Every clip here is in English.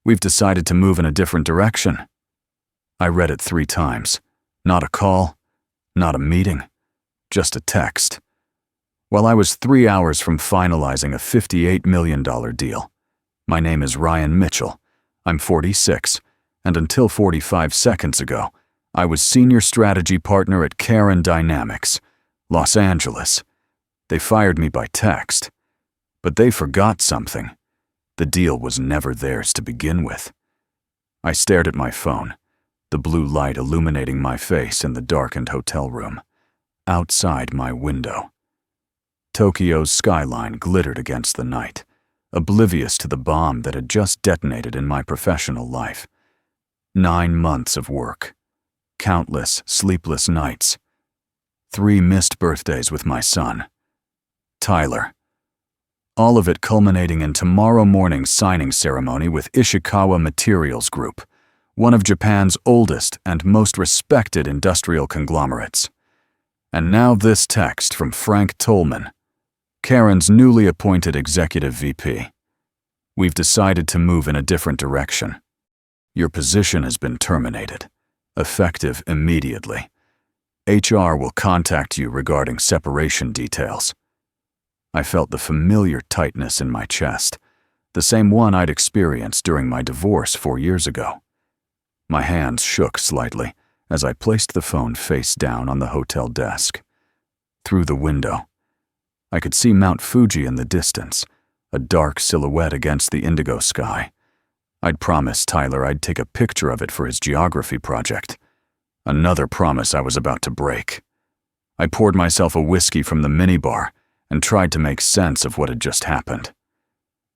We've decided to move in a different direction. I read it 3 times. Not a call, not a meeting, just a text. While I was 3 hours from finalizing a $58 million deal. My name is Ryan Mitchell. I'm 46, and until 45 seconds ago, I was senior strategy partner at Karen Dynamics, Los Angeles. They fired me by text. But they forgot something. The deal was never theirs to begin with. I stared at my phone, the blue light illuminating my face in the darkened hotel room. Outside my window, Tokyo's skyline glittered against the night, oblivious to the bomb that had just detonated in my professional life. 9 months of work, countless sleepless nights, 3 missed birthdays with my son, Tyler. All of it culminating in tomorrow morning's signing ceremony with Ishikawa Materials Group, one of Japan's oldest and most respected industrial conglomerates. And now this text from Frank Tolman, Karen's newly appointed executive VP. We've decided to move in a different direction. Your position has been terminated, effective immediately. HR will contact you regarding separation details. I felt the familiar tightness in my chest, the same one I'd experienced during my divorce 4 years ago. My hands shook slightly as I placed the phone face down on the hotel desk. Through the window, I could see Mount Fuji in the distance, a dark silhouette against the indigo sky. I'd promised Tyler I'd take a picture of it for his geography project. Another promise I was about to break. I poured myself a whiskey from the minibar and tried to make sense of what had just happened.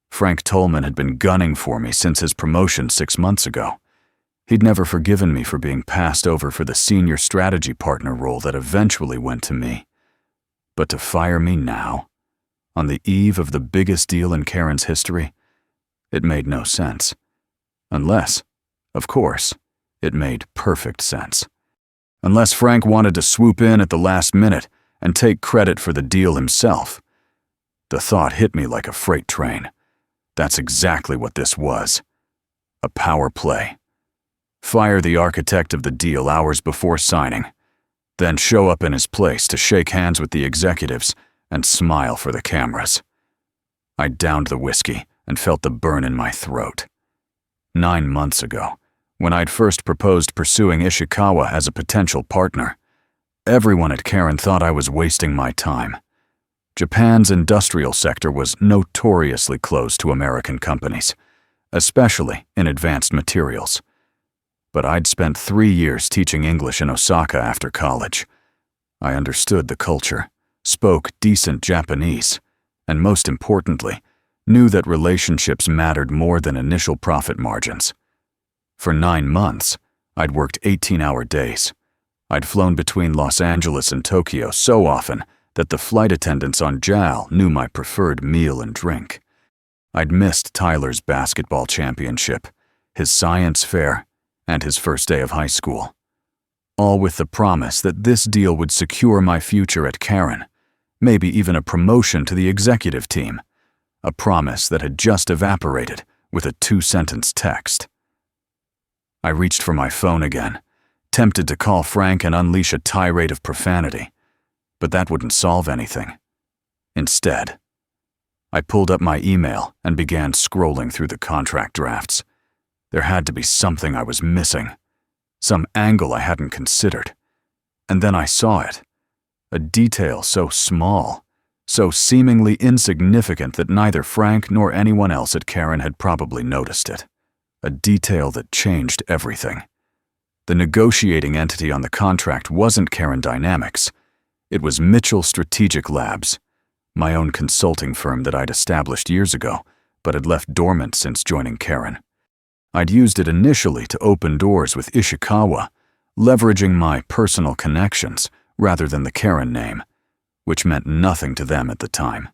Frank Tolman had been gunning for me since his promotion 6 months ago. He'd never forgiven me for being passed over for the senior strategy partner role that eventually went to me. But to fire me now, on the eve of the biggest deal in Karen's history, it made no sense. Unless, of course, it made perfect sense. Unless Frank wanted to swoop in at the last minute and take credit for the deal himself. The thought hit me like a freight train. That's exactly what this was. A power play. Fire the architect of the deal hours before signing, then show up in his place to shake hands with the executives and smile for the cameras. I downed the whiskey and felt the burn in my throat. 9 months ago, when I'd first proposed pursuing Ishikawa as a potential partner, everyone at Karen thought I was wasting my time. Japan's industrial sector was notoriously closed to American companies, especially in advanced materials. But I'd spent 3 years teaching English in Osaka after college. I understood the culture, spoke decent Japanese, and most importantly, knew that relationships mattered more than initial profit margins. For 9 months, I'd worked 18-hour days. I'd flown between Los Angeles and Tokyo so often that the flight attendants on JAL knew my preferred meal and drink. I'd missed Tyler's basketball championship, his science fair, and his first day of high school. All with the promise that this deal would secure my future at Karen, maybe even a promotion to the executive team. A promise that had just evaporated with a 2-sentence text. I reached for my phone again, tempted to call Frank and unleash a tirade of profanity, but that wouldn't solve anything. Instead, I pulled up my email and began scrolling through the contract drafts. There had to be something I was missing, some angle I hadn't considered. And then I saw it, a detail so small, so seemingly insignificant that neither Frank nor anyone else at Karen had probably noticed it. A detail that changed everything. The negotiating entity on the contract wasn't Karen Dynamics. It was Mitchell Strategic Labs, my own consulting firm that I'd established years ago, but had left dormant since joining Karen. I'd used it initially to open doors with Ishikawa, leveraging my personal connections rather than the Karen name, which meant nothing to them at the time.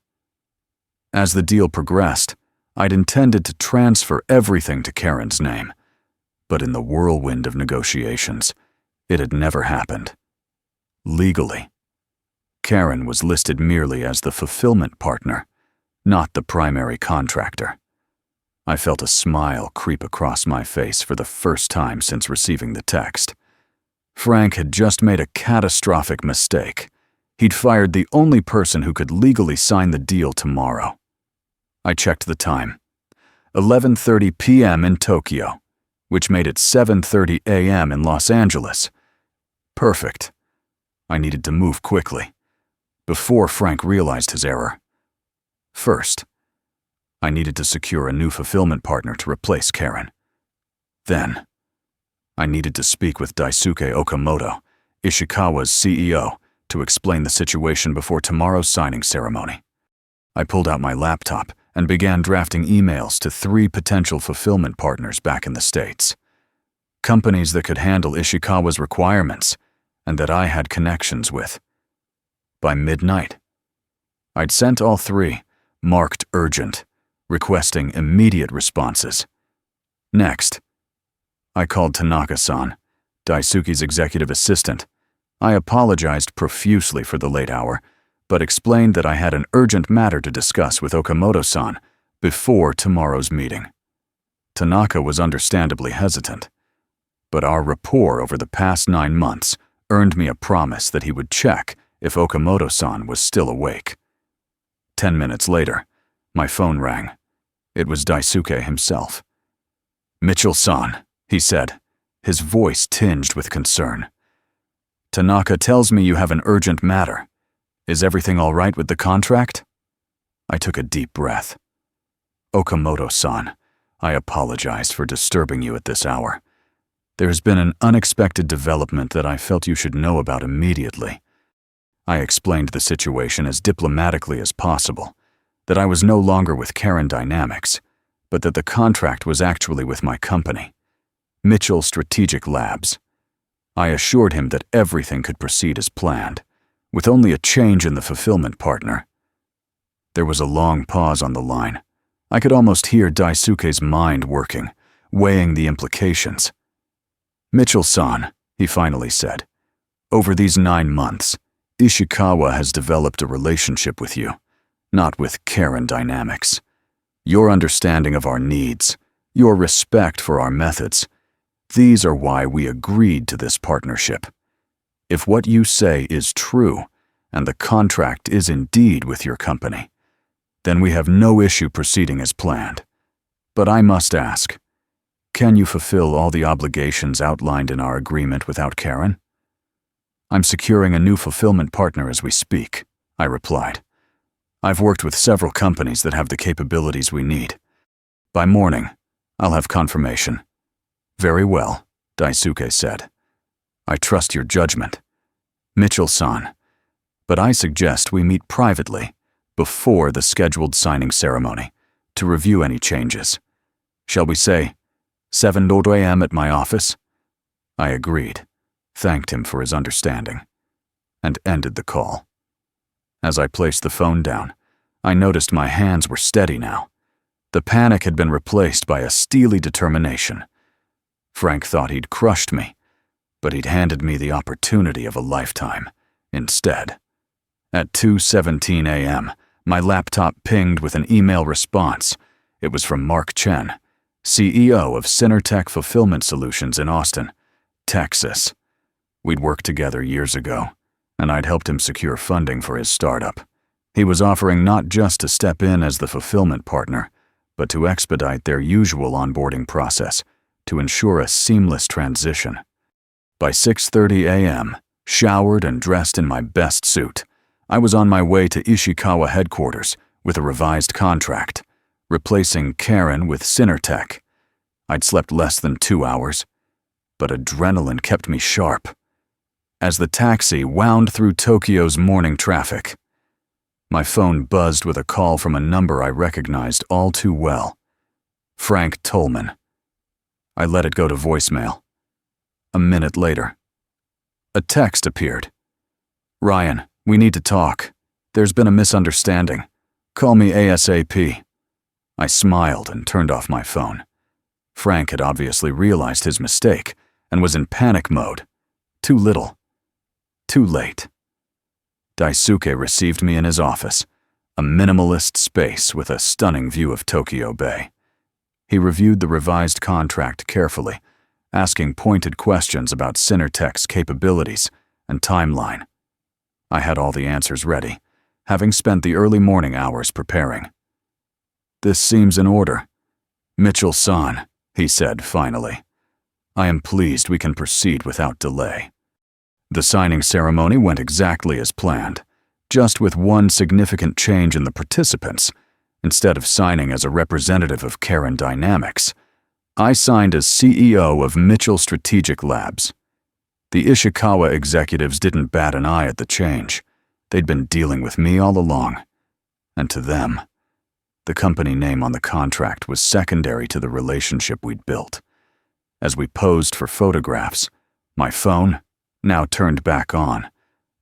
As the deal progressed, I'd intended to transfer everything to Karen's name, but in the whirlwind of negotiations, it had never happened. Legally, Karen was listed merely as the fulfillment partner, not the primary contractor. I felt a smile creep across my face for the first time since receiving the text. Frank had just made a catastrophic mistake. He'd fired the only person who could legally sign the deal tomorrow. I checked the time. 11:30 p.m. in Tokyo, which made it 7:30 a.m. in Los Angeles. Perfect. I needed to move quickly, before Frank realized his error. First, I needed to secure a new fulfillment partner to replace Karen. Then, I needed to speak with Daisuke Okamoto, Ishikawa's CEO, to explain the situation before tomorrow's signing ceremony. I pulled out my laptop and began drafting emails to 3 potential fulfillment partners back in the States. Companies that could handle Ishikawa's requirements and that I had connections with. By midnight, I'd sent all 3, marked urgent, requesting immediate responses. Next, I called Tanaka-san, Daisuke's executive assistant. I apologized profusely for the late hour, but explained that I had an urgent matter to discuss with Okamoto-san before tomorrow's meeting. Tanaka was understandably hesitant, but our rapport over the past 9 months earned me a promise that he would check if Okamoto-san was still awake. 10 minutes later, my phone rang. It was Daisuke himself. "Mitchell-san," he said, his voice tinged with concern. "Tanaka tells me you have an urgent matter. Is everything all right with the contract?" I took a deep breath. "Okamoto-san, I apologize for disturbing you at this hour. There has been an unexpected development that I felt you should know about immediately." I explained the situation as diplomatically as possible, that I was no longer with Karen Dynamics, but that the contract was actually with my company, Mitchell Strategic Labs. I assured him that everything could proceed as planned, with only a change in the fulfillment partner. There was a long pause on the line. I could almost hear Daisuke's mind working, weighing the implications. "Mitchell-san," he finally said, "over these 9 months, Ishikawa has developed a relationship with you, not with Karen Dynamics. Your understanding of our needs, your respect for our methods, these are why we agreed to this partnership. If what you say is true, and the contract is indeed with your company, then we have no issue proceeding as planned. But I must ask, can you fulfill all the obligations outlined in our agreement without Karen?" "I'm securing a new fulfillment partner as we speak," I replied. "I've worked with several companies that have the capabilities we need. By morning, I'll have confirmation." "Very well," Daisuke said. "I trust your judgment. Mitchell-san, but I suggest we meet privately before the scheduled signing ceremony to review any changes. Shall we say 7 a.m. at my office?" I agreed, thanked him for his understanding, and ended the call. As I placed the phone down, I noticed my hands were steady now. The panic had been replaced by a steely determination. Frank thought he'd crushed me, but he'd handed me the opportunity of a lifetime instead. At 2:17 a.m., my laptop pinged with an email response. It was from Mark Chen, CEO of Synertech Fulfillment Solutions in Austin, Texas. We'd worked together years ago, and I'd helped him secure funding for his startup. He was offering not just to step in as the fulfillment partner, but to expedite their usual onboarding process to ensure a seamless transition. By 6:30 a.m., showered and dressed in my best suit, I was on my way to Ishikawa headquarters with a revised contract, replacing Karen with Synertech. I'd slept less than 2 hours, but adrenaline kept me sharp. As the taxi wound through Tokyo's morning traffic, my phone buzzed with a call from a number I recognized all too well. Frank Tolman. I let it go to voicemail. A minute later, a text appeared. "Ryan, we need to talk. There's been a misunderstanding. Call me ASAP." I smiled and turned off my phone. Frank had obviously realized his mistake and was in panic mode. Too little. Too late. Daisuke received me in his office, a minimalist space with a stunning view of Tokyo Bay. He reviewed the revised contract carefully, asking pointed questions about Synertech's capabilities and timeline. I had all the answers ready, having spent the early morning hours preparing. "This seems in order. Mitchell-san," he said finally. "I am pleased we can proceed without delay." The signing ceremony went exactly as planned, just with one significant change in the participants. Instead of signing as a representative of Karen Dynamics, I signed as CEO of Mitchell Strategic Labs. The Ishikawa executives didn't bat an eye at the change. They'd been dealing with me all along. And to them, the company name on the contract was secondary to the relationship we'd built. As we posed for photographs, my phone, now turned back on,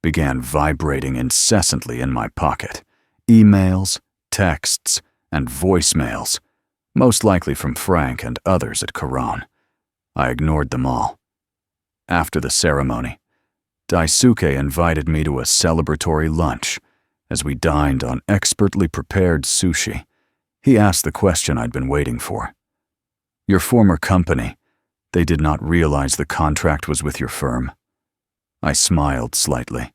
began vibrating incessantly in my pocket. Emails, texts, and voicemails, most likely from Frank and others at Karan. I ignored them all. After the ceremony, Daisuke invited me to a celebratory lunch. As we dined on expertly prepared sushi, he asked the question I'd been waiting for. "Your former company, they did not realize the contract was with your firm?" I smiled slightly.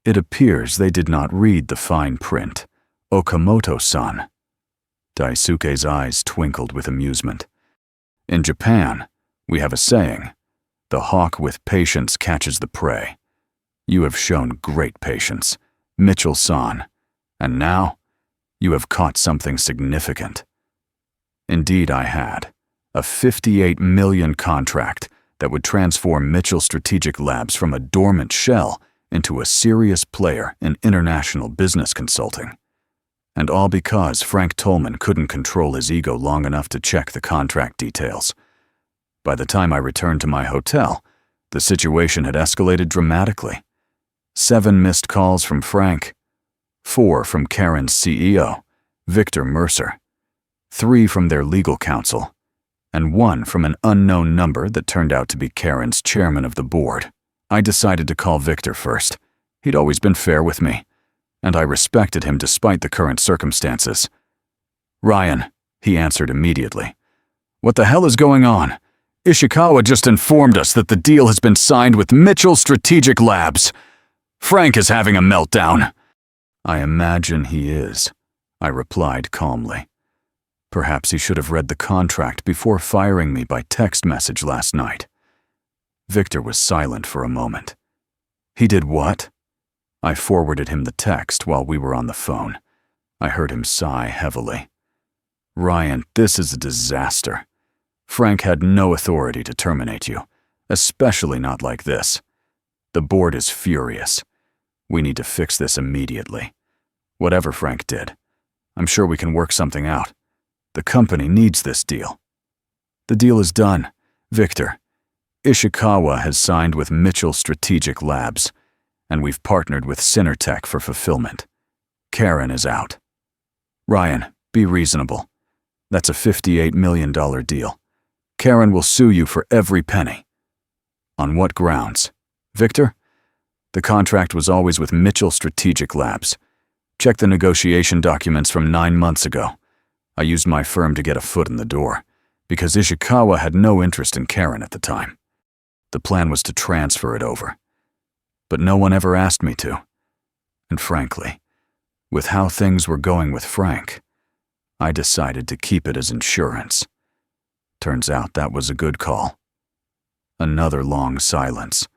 "It appears they did not read the fine print. Okamoto-san." Daisuke's eyes twinkled with amusement. "In Japan, we have a saying, 'The hawk with patience catches the prey.' You have shown great patience, Mitchell-san, and now you have caught something significant." Indeed, I had. A $58 million contract that would transform Mitchell Strategic Labs from a dormant shell into a serious player in international business consulting. And all because Frank Tolman couldn't control his ego long enough to check the contract details. By the time I returned to my hotel, the situation had escalated dramatically. 7 missed calls from Frank, 4 from Karen's CEO, Victor Mercer, 3 from their legal counsel, and 1 from an unknown number that turned out to be Karen's chairman of the board. I decided to call Victor first. He'd always been fair with me, and I respected him despite the current circumstances. "Ryan," he answered immediately. "What the hell is going on? Ishikawa just informed us that the deal has been signed with Mitchell Strategic Labs. Frank is having a meltdown." "I imagine he is," I replied calmly. Perhaps he should have read the contract before firing me by text message last night. Victor was silent for a moment. "He did what?" I forwarded him the text while we were on the phone. I heard him sigh heavily. "Ryan, this is a disaster. Frank had no authority to terminate you, especially not like this. The board is furious. We need to fix this immediately. Whatever Frank did, I'm sure we can work something out. The company needs this deal." "The deal is done, Victor. Ishikawa has signed with Mitchell Strategic Labs, and we've partnered with Synertech for fulfillment. Karen is out." "Ryan, be reasonable. That's a $58 million deal. Karen will sue you for every penny." "On what grounds? Victor? The contract was always with Mitchell Strategic Labs. Check the negotiation documents from 9 months ago. I used my firm to get a foot in the door, because Ishikawa had no interest in Karen at the time. The plan was to transfer it over. But no one ever asked me to. And frankly, with how things were going with Frank, I decided to keep it as insurance. Turns out that was a good call." Another long silence.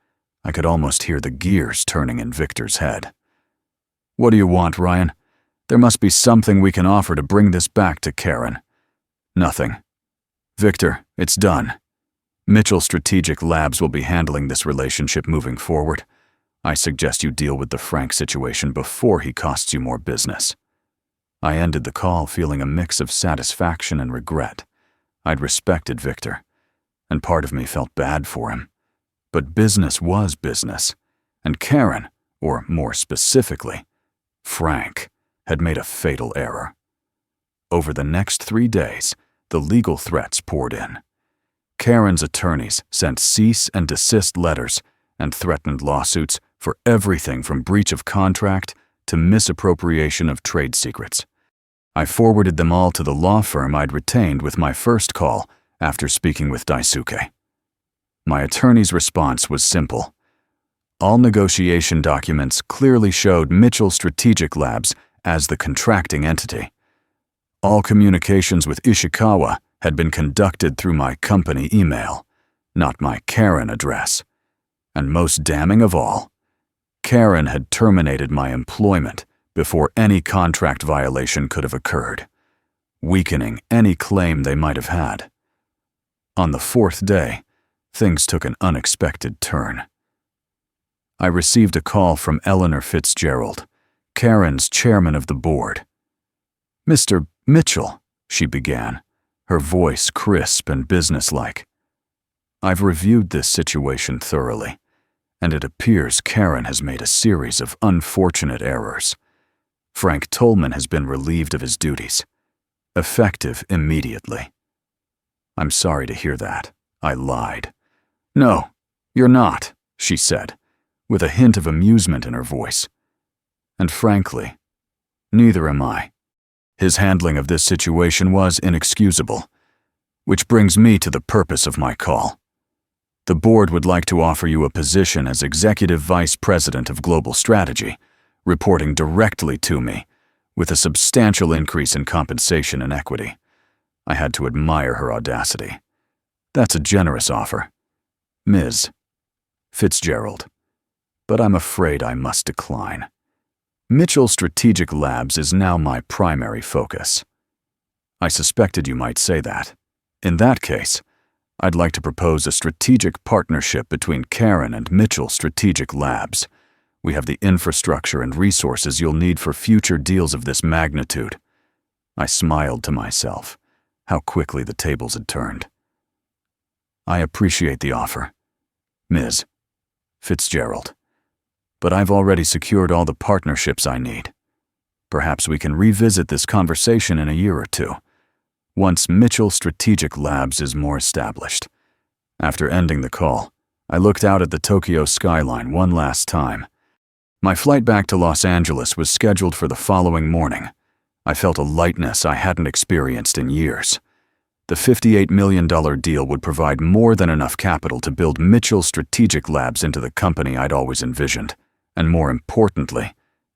I could almost hear the gears turning in Victor's head. "What do you want, Ryan? There must be something we can offer to bring this back to Karen." "Nothing. Victor, it's done. Mitchell Strategic Labs will be handling this relationship moving forward. I suggest you deal with the Frank situation before he costs you more business." I ended the call feeling a mix of satisfaction and regret. I'd respected Victor, and part of me felt bad for him. But business was business, and Karen, or more specifically, Frank, had made a fatal error. Over the next 3 days, the legal threats poured in. Karen's attorneys sent cease and desist letters and threatened lawsuits for everything from breach of contract to misappropriation of trade secrets. I forwarded them all to the law firm I'd retained with my first call after speaking with Daisuke. My attorney's response was simple. All negotiation documents clearly showed Mitchell Strategic Labs as the contracting entity. All communications with Ishikawa had been conducted through my company email, not my Karen address. And most damning of all, Karen had terminated my employment before any contract violation could have occurred, weakening any claim they might have had. On the fourth day, things took an unexpected turn. I received a call from Eleanor Fitzgerald, Karen's chairman of the board. "Mr. Mitchell," she began, her voice crisp and businesslike. "I've reviewed this situation thoroughly, and it appears Karen has made a series of unfortunate errors. Frank Tolman has been relieved of his duties, effective immediately." "I'm sorry to hear that," I lied. "No, you're not," she said, with a hint of amusement in her voice. "And frankly, neither am I. His handling of this situation was inexcusable, which brings me to the purpose of my call. The board would like to offer you a position as Executive Vice President of Global Strategy, reporting directly to me, with a substantial increase in compensation and equity." I had to admire her audacity. "That's a generous offer, Ms. Fitzgerald, but I'm afraid I must decline. Mitchell Strategic Labs is now my primary focus." "I suspected you might say that. In that case, I'd like to propose a strategic partnership between Karen and Mitchell Strategic Labs. We have the infrastructure and resources you'll need for future deals of this magnitude." I smiled to myself. How quickly the tables had turned. "I appreciate the offer, Ms. Fitzgerald, but I've already secured all the partnerships I need. Perhaps we can revisit this conversation in a year or two, once Mitchell Strategic Labs is more established." After ending the call, I looked out at the Tokyo skyline one last time. My flight back to Los Angeles was scheduled for the following morning. I felt a lightness I hadn't experienced in years. The $58 million deal would provide more than enough capital to build Mitchell Strategic Labs into the company I'd always envisioned, and more importantly,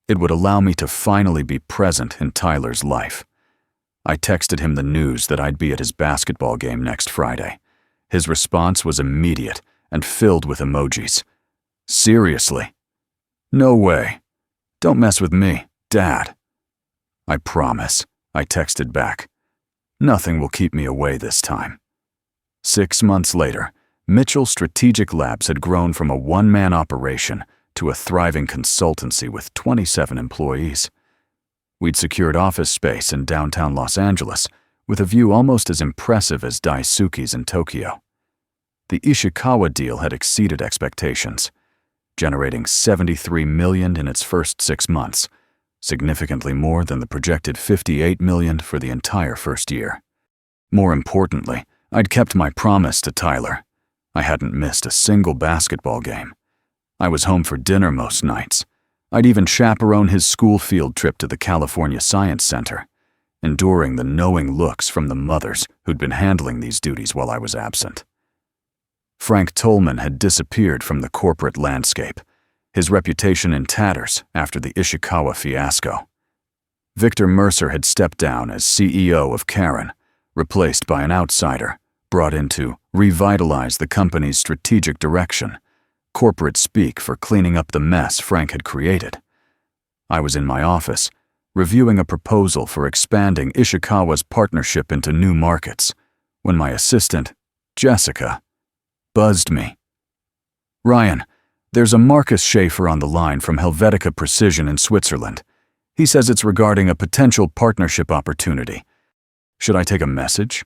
it would allow me to finally be present in Tyler's life. I texted him the news that I'd be at his basketball game next Friday. His response was immediate and filled with emojis. "Seriously? No way. Don't mess with me, Dad." "I promise," I texted back. "Nothing will keep me away this time." 6 months later, Mitchell Strategic Labs had grown from a one-man operation to a thriving consultancy with 27 employees. We'd secured office space in downtown Los Angeles, with a view almost as impressive as Daisuke's in Tokyo. The Ishikawa deal had exceeded expectations, generating $73 million in its first 6 months, significantly more than the projected $58 million for the entire first year. More importantly, I'd kept my promise to Tyler. I hadn't missed a single basketball game. I was home for dinner most nights. I'd even chaperone his school field trip to the California Science Center, enduring the knowing looks from the mothers who'd been handling these duties while I was absent. Frank Tolman had disappeared from the corporate landscape, his reputation in tatters after the Ishikawa fiasco. Victor Mercer had stepped down as CEO of Karen, replaced by an outsider, brought in to revitalize the company's strategic direction, corporate speak for cleaning up the mess Frank had created. I was in my office, reviewing a proposal for expanding Ishikawa's partnership into new markets, when my assistant, Jessica, buzzed me. "Ryan, there's a Marcus Schaefer on the line from Helvetica Precision in Switzerland. He says it's regarding a potential partnership opportunity. Should I take a message?"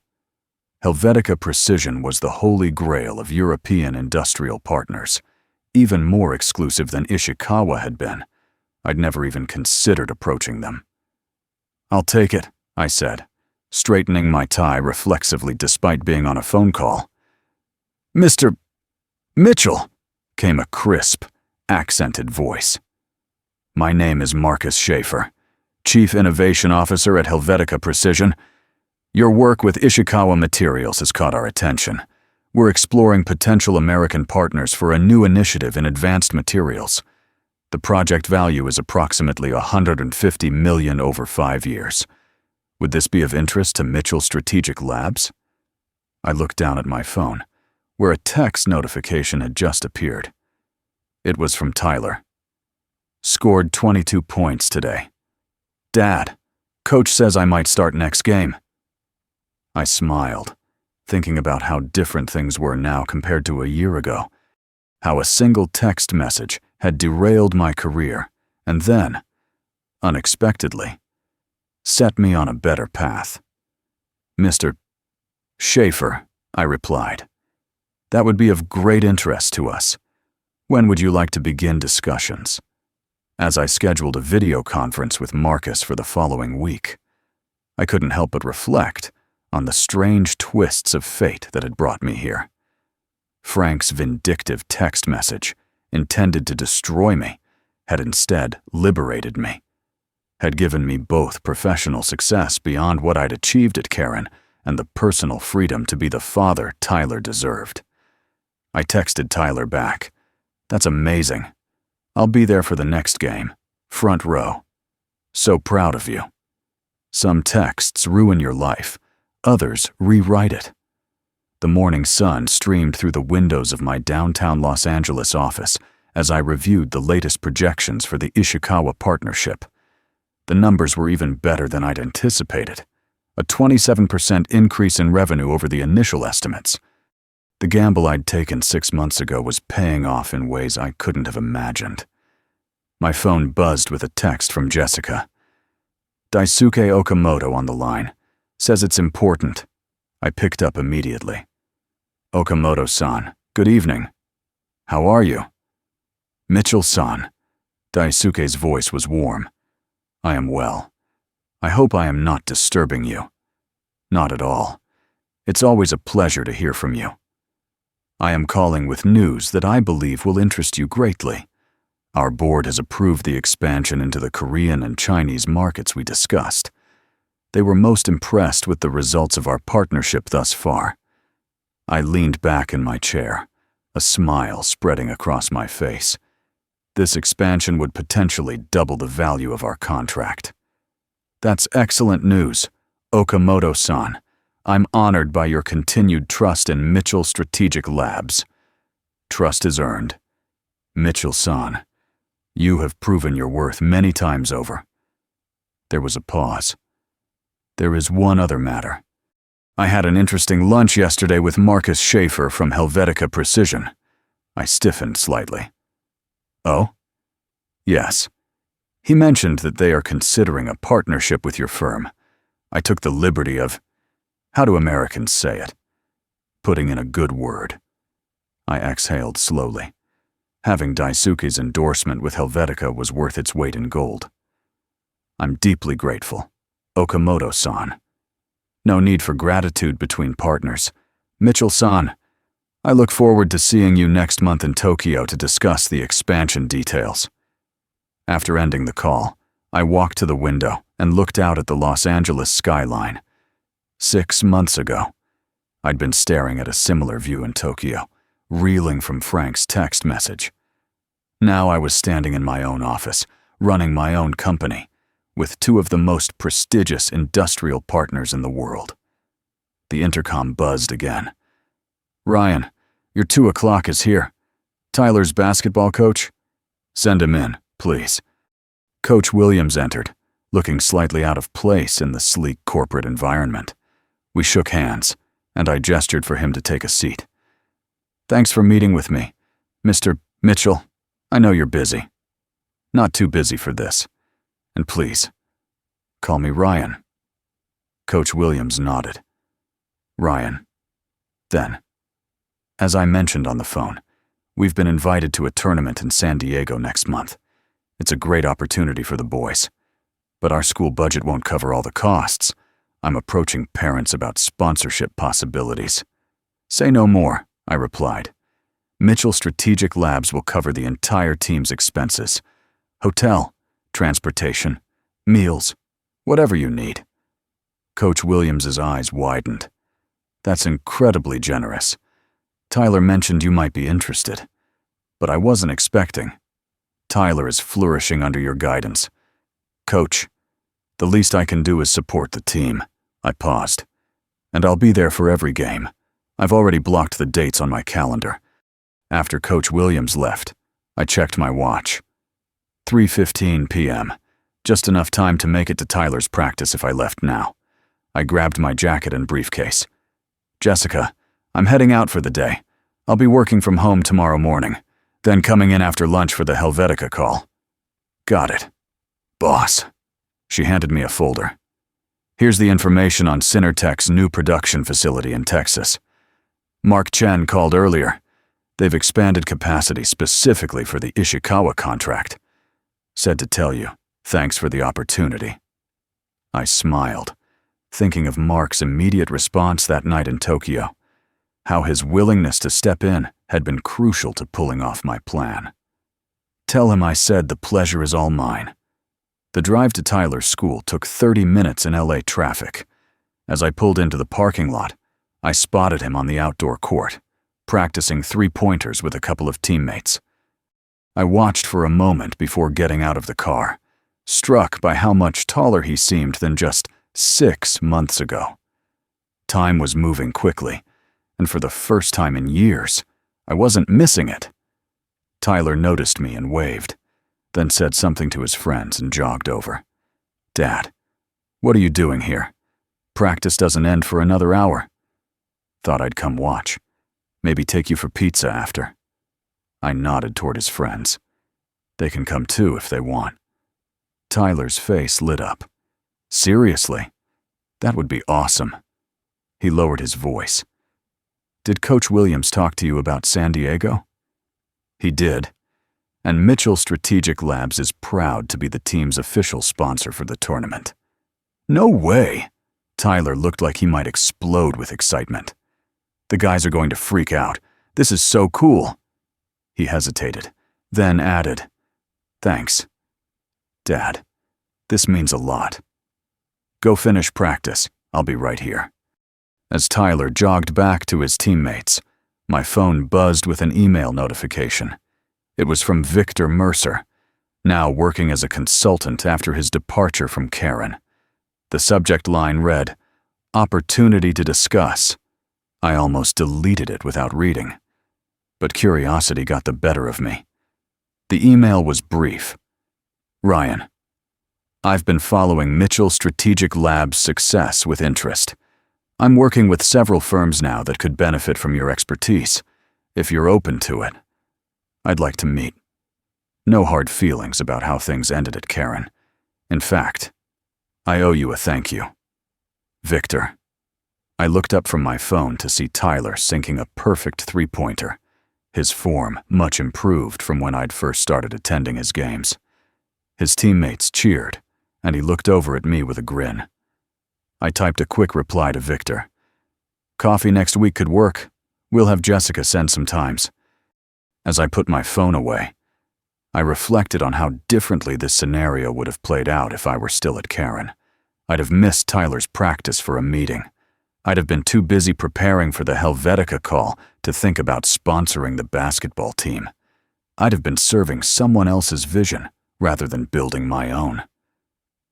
Helvetica Precision was the holy grail of European industrial partners, even more exclusive than Ishikawa had been. I'd never even considered approaching them. "I'll take it," I said, straightening my tie reflexively despite being on a phone call. "Mr. Mitchell," came a crisp, accented voice. "My name is Marcus Schaefer. Chief Innovation Officer at Helvetica Precision. Your work with Ishikawa Materials has caught our attention. We're exploring potential American partners for a new initiative in advanced materials. The project value is approximately $150 million over 5 years. Would this be of interest to Mitchell Strategic Labs? I looked down at my phone, where a text notification had just appeared. It was from Tyler. Scored 22 points today. Dad, Coach says I might start next game. I smiled, thinking about how different things were now compared to a year ago. How a single text message had derailed my career and then, unexpectedly, set me on a better path. Mr. Schaefer, I replied. That would be of great interest to us. When would you like to begin discussions? As I scheduled a video conference with Marcus for the following week, I couldn't help but reflect on the strange twists of fate that had brought me here. Frank's vindictive text message, intended to destroy me, had instead liberated me, had given me both professional success beyond what I'd achieved at Karen and the personal freedom to be the father Tyler deserved. I texted Tyler back. That's amazing. I'll be there for the next game, front row. So proud of you. Some texts ruin your life, others rewrite it. The morning sun streamed through the windows of my downtown Los Angeles office as I reviewed the latest projections for the Ishikawa partnership. The numbers were even better than I'd anticipated. A 27% increase in revenue over the initial estimates. The gamble I'd taken 6 months ago was paying off in ways I couldn't have imagined. My phone buzzed with a text from Jessica. Daisuke Okamoto on the line. Says it's important. I picked up immediately. Okamoto-san, good evening. How are you? Mitchell-san. Daisuke's voice was warm. I am well. I hope I am not disturbing you. Not at all. It's always a pleasure to hear from you. I am calling with news that I believe will interest you greatly. Our board has approved the expansion into the Korean and Chinese markets we discussed. They were most impressed with the results of our partnership thus far. I leaned back in my chair, a smile spreading across my face. This expansion would potentially double the value of our contract. That's excellent news, Okamoto-san. I'm honored by your continued trust in Mitchell Strategic Labs. Trust is earned. Mitchell-san, you have proven your worth many times over. There was a pause. There is one other matter. I had an interesting lunch yesterday with Marcus Schaefer from Helvetica Precision. I stiffened slightly. Oh? Yes. He mentioned that they are considering a partnership with your firm. I took the liberty of, how do Americans say it? Putting in a good word. I exhaled slowly. Having Daisuke's endorsement with Helvetica was worth its weight in gold. I'm deeply grateful. Okamoto-san. No need for gratitude between partners. Mitchell-san, I look forward to seeing you next month in Tokyo to discuss the expansion details. After ending the call, I walked to the window and looked out at the Los Angeles skyline. 6 months ago, I'd been staring at a similar view in Tokyo, reeling from Frank's text message. Now I was standing in my own office, running my own company, with 2 of the most prestigious industrial partners in the world. The intercom buzzed again. Ryan, your 2 o'clock is here. Tyler's basketball coach? Send him in, please. Coach Williams entered, looking slightly out of place in the sleek corporate environment. We shook hands, and I gestured for him to take a seat. Thanks for meeting with me, Mr. Mitchell. I know you're busy. Not too busy for this. And please, call me Ryan. Coach Williams nodded. Ryan. Then, as I mentioned on the phone, we've been invited to a tournament in San Diego next month. It's a great opportunity for the boys. But our school budget won't cover all the costs. I'm approaching parents about sponsorship possibilities. Say no more, I replied. Mitchell Strategic Labs will cover the entire team's expenses. Hotel, transportation, meals, whatever you need. Coach Williams's eyes widened. That's incredibly generous. Tyler mentioned you might be interested, but I wasn't expecting. Tyler is flourishing under your guidance. Coach, the least I can do is support the team. I paused. And I'll be there for every game. I've already blocked the dates on my calendar. After Coach Williams left, I checked my watch. 3:15 p.m. Just enough time to make it to Tyler's practice if I left now. I grabbed my jacket and briefcase. Jessica, I'm heading out for the day. I'll be working from home tomorrow morning, then coming in after lunch for the Helvetica call. Got it. Boss. She handed me a folder. Here's the information on Synertech's new production facility in Texas. Mark Chen called earlier. They've expanded capacity specifically for the Ishikawa contract. Said to tell you, thanks for the opportunity. I smiled, thinking of Mark's immediate response that night in Tokyo. How his willingness to step in had been crucial to pulling off my plan. Tell him I said the pleasure is all mine. The drive to Tyler's school took 30 minutes in LA traffic. As I pulled into the parking lot, I spotted him on the outdoor court, practicing three-pointers with a couple of teammates. I watched for a moment before getting out of the car, struck by how much taller he seemed than just 6 months ago. Time was moving quickly, and for the first time in years, I wasn't missing it. Tyler noticed me and waved, then said something to his friends and jogged over. Dad, what are you doing here? Practice doesn't end for another hour. Thought I'd come watch. Maybe take you for pizza after. I nodded toward his friends. They can come too if they want. Tyler's face lit up. Seriously? That would be awesome. He lowered his voice. Did Coach Williams talk to you about San Diego? He did. And Mitchell Strategic Labs is proud to be the team's official sponsor for the tournament. No way! Tyler looked like he might explode with excitement. The guys are going to freak out. This is so cool. He hesitated, then added, Thanks. Dad, this means a lot. Go finish practice. I'll be right here. As Tyler jogged back to his teammates, my phone buzzed with an email notification. It was from Victor Mercer, now working as a consultant after his departure from Karen. The subject line read, Opportunity to discuss. I almost deleted it without reading, but curiosity got the better of me. The email was brief. Ryan, I've been following Mitchell Strategic Labs' success with interest. I'm working with several firms now that could benefit from your expertise, if you're open to it. I'd like to meet. No hard feelings about how things ended at Karen. In fact, I owe you a thank you. Victor. I looked up from my phone to see Tyler sinking a perfect three-pointer, his form much improved from when I'd first started attending his games. His teammates cheered, and he looked over at me with a grin. I typed a quick reply to Victor. Coffee next week could work. We'll have Jessica send some times. As I put my phone away, I reflected on how differently this scenario would have played out if I were still at Karen. I'd have missed Tyler's practice for a meeting. I'd have been too busy preparing for the Helvetica call to think about sponsoring the basketball team. I'd have been serving someone else's vision rather than building my own.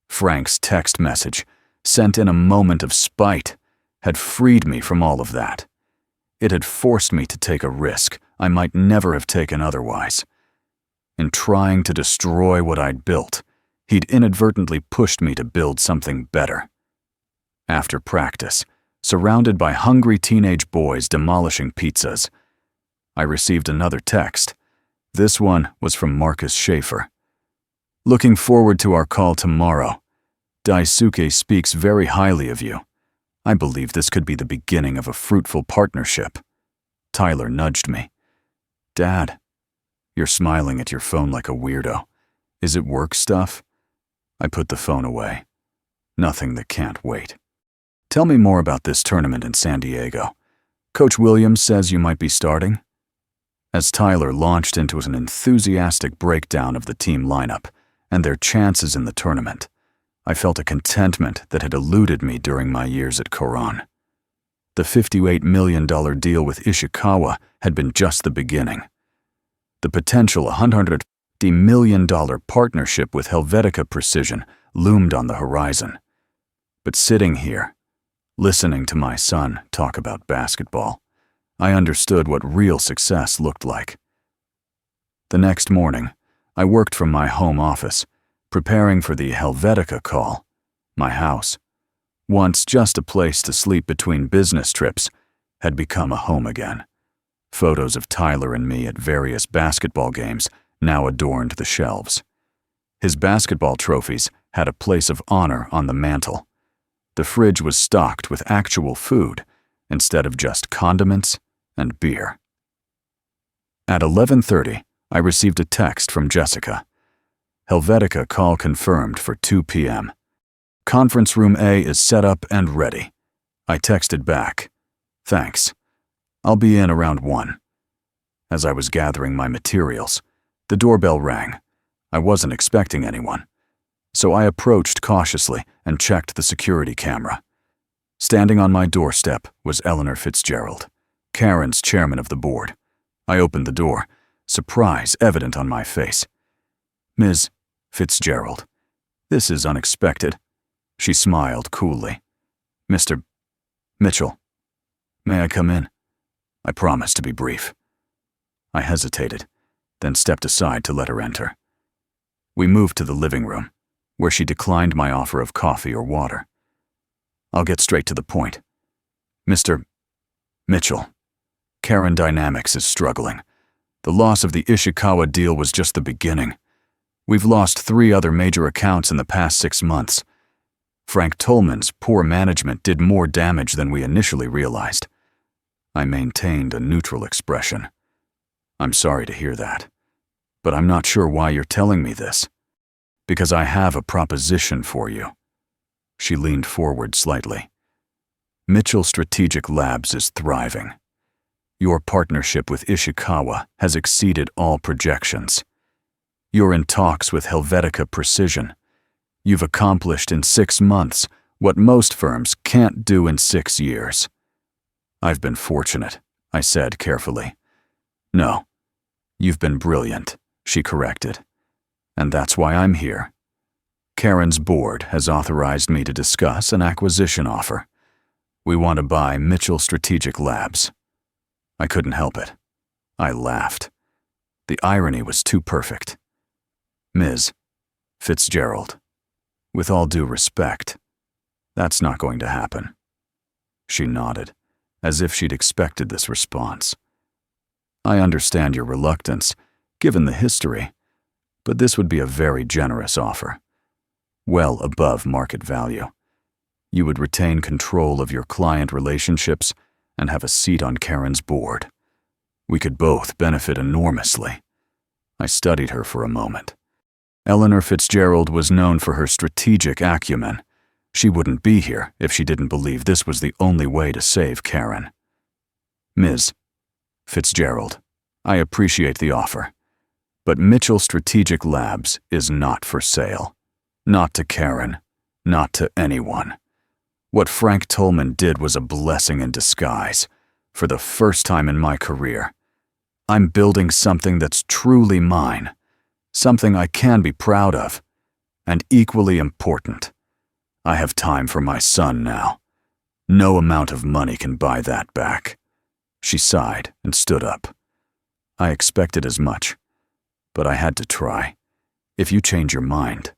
Frank's text message, sent in a moment of spite, had freed me from all of that. It had forced me to take a risk I might never have taken otherwise. In trying to destroy what I'd built, he'd inadvertently pushed me to build something better. After practice, surrounded by hungry teenage boys demolishing pizzas, I received another text. This one was from Marcus Schaefer. Looking forward to our call tomorrow. Daisuke speaks very highly of you. I believe this could be the beginning of a fruitful partnership. Tyler nudged me. Dad, you're smiling at your phone like a weirdo. Is it work stuff? I put the phone away. Nothing that can't wait. Tell me more about this tournament in San Diego. Coach Williams says you might be starting? As Tyler launched into an enthusiastic breakdown of the team lineup and their chances in the tournament, I felt a contentment that had eluded me during my years at Koran. The $58 million deal with Ishikawa had been just the beginning. The potential $150 million partnership with Helvetica Precision loomed on the horizon. But sitting here, listening to my son talk about basketball, I understood what real success looked like. The next morning, I worked from my home office, preparing for the Helvetica call. My house, once just a place to sleep between business trips, had become a home again. Photos of Tyler and me at various basketball games now adorned the shelves. His basketball trophies had a place of honor on the mantel. The fridge was stocked with actual food instead of just condiments and beer. At 11:30, I received a text from Jessica. Helvetica call confirmed for 2 p.m. Conference room A is set up and ready. I texted back, "Thanks. I'll be in around 1. As I was gathering my materials, the doorbell rang. I wasn't expecting anyone, so I approached cautiously and checked the security camera. Standing on my doorstep was Eleanor Fitzgerald, Karen's chairman of the board. I opened the door, surprise evident on my face. "Ms. Fitzgerald, this is unexpected." She smiled coolly. "Mr. Mitchell, may I come in?" I promised to be brief. I hesitated, then stepped aside to let her enter. We moved to the living room, where she declined my offer of coffee or water. "I'll get straight to the point. Mr. Mitchell, Karen Dynamics is struggling. The loss of the Ishikawa deal was just the beginning. We've lost 3 other major accounts in the past 6 months. Frank Tolman's poor management did more damage than we initially realized." I maintained a neutral expression. "I'm sorry to hear that, but I'm not sure why you're telling me this. Because I have a proposition for you." She leaned forward slightly. "Mitchell Strategic Labs is thriving. Your partnership with Ishikawa has exceeded all projections. You're in talks with Helvetica Precision. You've accomplished in 6 months what most firms can't do in 6 years. I've been fortunate," I said carefully. "No, you've been brilliant," she corrected. "And that's why I'm here. Karen's board has authorized me to discuss an acquisition offer. We want to buy Mitchell Strategic Labs." I couldn't help it. I laughed. The irony was too perfect. "Ms. Fitzgerald, with all due respect, that's not going to happen." She nodded, as if she'd expected this response. "I understand your reluctance, given the history, but this would be a very generous offer. Well above market value. You would retain control of your client relationships and have a seat on Karen's board. We could both benefit enormously." I studied her for a moment. Eleanor Fitzgerald was known for her strategic acumen. She wouldn't be here if she didn't believe this was the only way to save Karen. "Ms. Fitzgerald, I appreciate the offer, but Mitchell Strategic Labs is not for sale. Not to Karen, not to anyone. What Frank Tolman did was a blessing in disguise. For the first time in my career, I'm building something that's truly mine, something I can be proud of, and equally important. I have time for my son now. No amount of money can buy that back." She sighed and stood up. "I expected as much, but I had to try. If you change your mind—"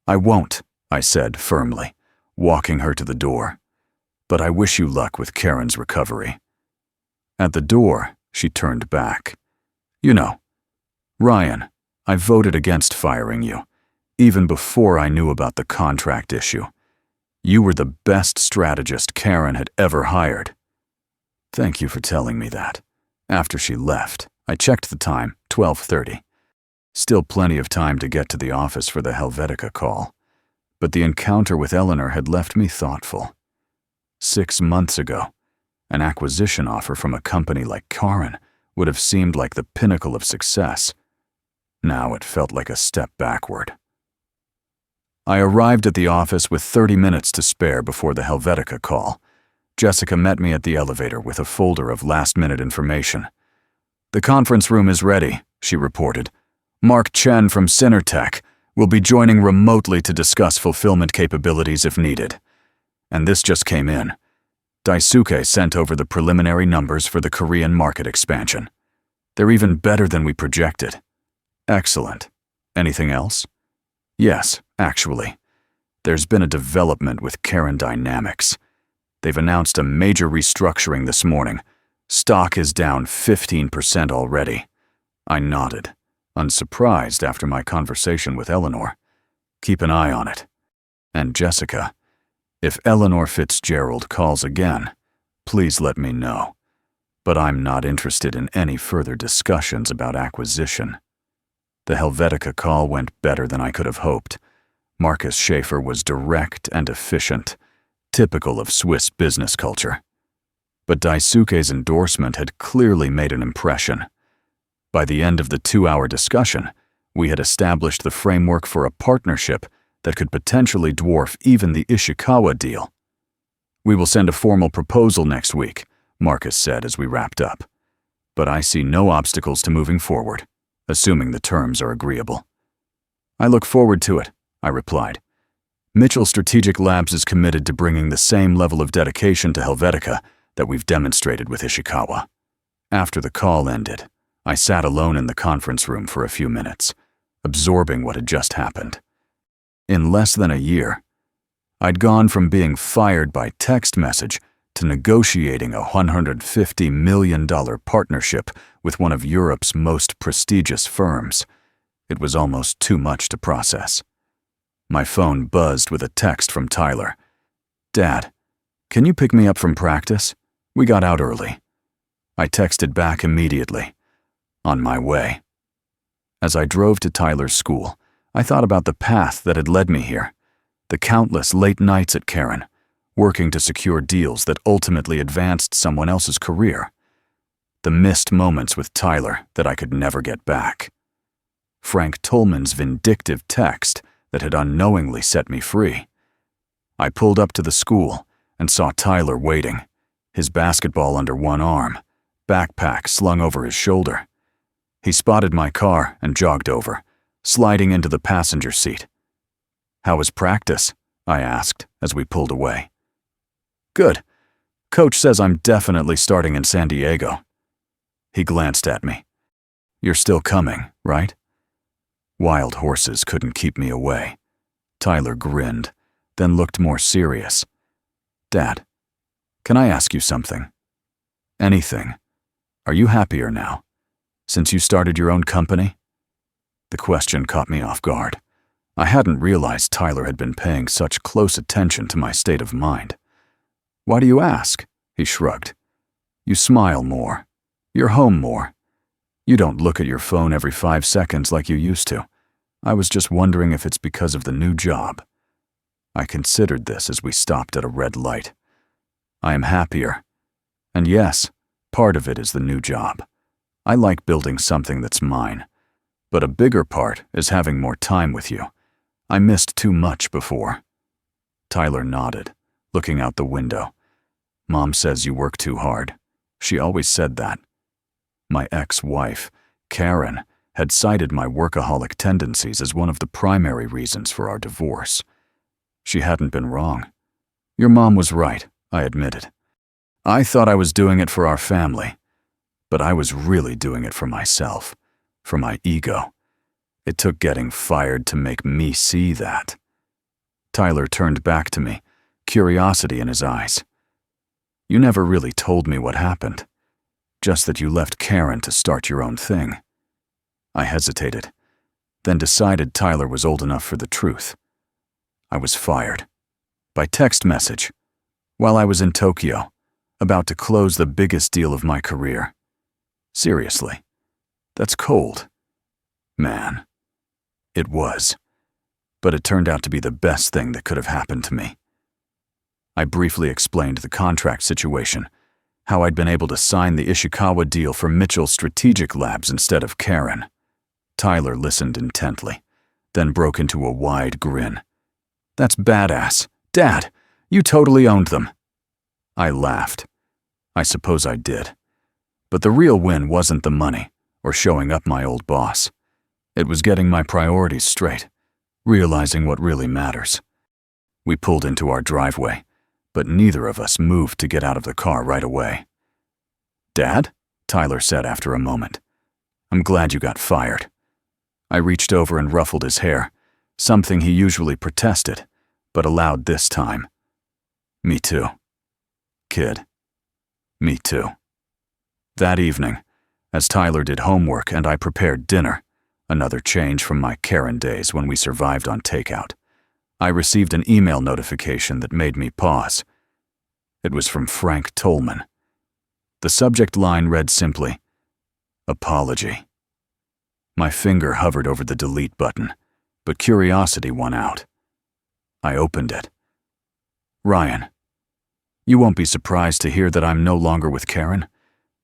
"I won't," I said firmly, walking her to the door. "But I wish you luck with Karen's recovery." At the door, she turned back. "You know, Ryan, I voted against firing you, even before I knew about the contract issue. You were the best strategist Karen had ever hired." "Thank you for telling me that." After she left, I checked the time, 12:30. Still plenty of time to get to the office for the Helvetica call. But the encounter with Eleanor had left me thoughtful. 6 months ago, an acquisition offer from a company like Karen would have seemed like the pinnacle of success. Now it felt like a step backward. I arrived at the office with 30 minutes to spare before the Helvetica call. Jessica met me at the elevator with a folder of last-minute information. "The conference room is ready," she reported. "Mark Chen from Synertech will be joining remotely to discuss fulfillment capabilities if needed." And this just came in. Daisuke sent over the preliminary numbers for the Korean market expansion. They're even better than we projected. Excellent. Anything else? Yes, actually. There's been a development with Karen Dynamics. They've announced a major restructuring this morning. Stock is down 15% already. I nodded, unsurprised after my conversation with Eleanor. Keep an eye on it. And Jessica, if Eleanor Fitzgerald calls again, please let me know. But I'm not interested in any further discussions about acquisition. The Helvetica call went better than I could have hoped. Marcus Schaefer was direct and efficient, typical of Swiss business culture. But Daisuke's endorsement had clearly made an impression. By the end of the 2-hour discussion, we had established the framework for a partnership that could potentially dwarf even the Ishikawa deal. "We will send a formal proposal next week," Marcus said as we wrapped up. "But I see no obstacles to moving forward, assuming the terms are agreeable." "I look forward to it," I replied. Mitchell Strategic Labs is committed to bringing the same level of dedication to Helvetica that we've demonstrated with Ishikawa. After the call ended, I sat alone in the conference room for a few minutes, absorbing what had just happened. In less than a year, I'd gone from being fired by text message to negotiating a $150 million partnership with one of Europe's most prestigious firms. It was almost too much to process. My phone buzzed with a text from Tyler. "Dad, can you pick me up from practice? We got out early." I texted back immediately. "On my way." As I drove to Tyler's school, I thought about the path that had led me here, the countless late nights at Karen, working to secure deals that ultimately advanced someone else's career, the missed moments with Tyler that I could never get back, Frank Tolman's vindictive text that had unknowingly set me free. I pulled up to the school and saw Tyler waiting, his basketball under one arm, backpack slung over his shoulder. He spotted my car and jogged over, sliding into the passenger seat. "How was practice?" I asked as we pulled away. "Good. Coach says I'm definitely starting in San Diego." He glanced at me. "You're still coming, right?" Wild horses couldn't keep me away. Tyler grinned, then looked more serious. "Dad, can I ask you something?" "Anything. Are you happier now, since you started your own company?" The question caught me off guard. I hadn't realized Tyler had been paying such close attention to my state of mind. "Why do you ask?" He shrugged. "You smile more. You're home more. You don't look at your phone every 5 seconds like you used to. I was just wondering if it's because of the new job." I considered this as we stopped at a red light. I am happier. And yes, part of it is the new job. I like building something that's mine. But a bigger part is having more time with you. I missed too much before. Tyler nodded, looking out the window. "Mom says you work too hard. She always said that." My ex-wife, Karen, had cited my workaholic tendencies as one of the primary reasons for our divorce. She hadn't been wrong. "Your mom was right," I admitted. "I thought I was doing it for our family, but I was really doing it for myself, for my ego. It took getting fired to make me see that." Tyler turned back to me, curiosity in his eyes. "You never really told me what happened. Just that you left Karen to start your own thing." I hesitated, then decided Tyler was old enough for the truth. I was fired. By text message, while I was in Tokyo, about to close the biggest deal of my career. Seriously, that's cold. Man, it was. But it turned out to be the best thing that could have happened to me. I briefly explained the contract situation, how I'd been able to sign the Ishikawa deal for Mitchell Strategic Labs instead of Karen. Tyler listened intently, then broke into a wide grin. That's badass. Dad, you totally owned them." I laughed. I suppose I did. But the real win wasn't the money or showing up my old boss. It was getting my priorities straight, realizing what really matters. We pulled into our driveway, but neither of us moved to get out of the car right away. "Dad?" Tyler said after a moment. "I'm glad you got fired." I reached over and ruffled his hair, something he usually protested, but allowed this time. "Me too. Kid. Me too." That evening, as Tyler did homework and I prepared dinner, another change from my Karen days when we survived on takeout, I received an email notification that made me pause. It was from Frank Tolman. The subject line read simply, "Apology." My finger hovered over the delete button, but curiosity won out. I opened it. "Ryan, you won't be surprised to hear that I'm no longer with Karen.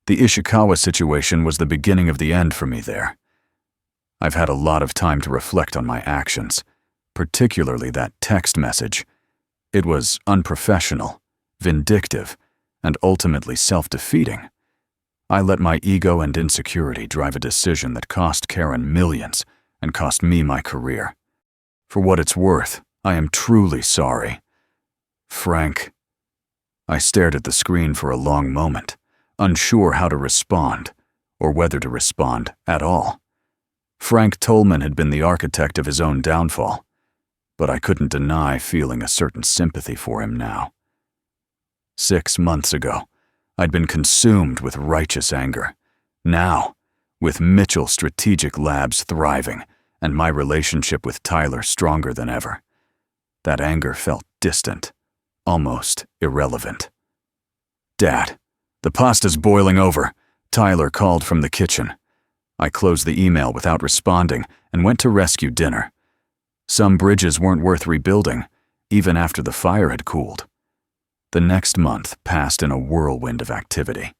The Ishikawa situation was the beginning of the end for me there. I've had a lot of time to reflect on my actions, particularly that text message. It was unprofessional, vindictive, and ultimately self-defeating. I let my ego and insecurity drive a decision that cost Karen millions and cost me my career. For what it's worth, I am truly sorry. Frank." I stared at the screen for a long moment, unsure how to respond, or whether to respond at all. Frank Tolman had been the architect of his own downfall, but I couldn't deny feeling a certain sympathy for him now. 6 months ago, I'd been consumed with righteous anger. Now, with Mitchell Strategic Labs thriving and my relationship with Tyler stronger than ever, that anger felt distant, almost irrelevant. "Dad, the pasta's boiling over," Tyler called from the kitchen. I closed the email without responding and went to rescue dinner. Some bridges weren't worth rebuilding, even after the fire had cooled. The next month passed in a whirlwind of activity.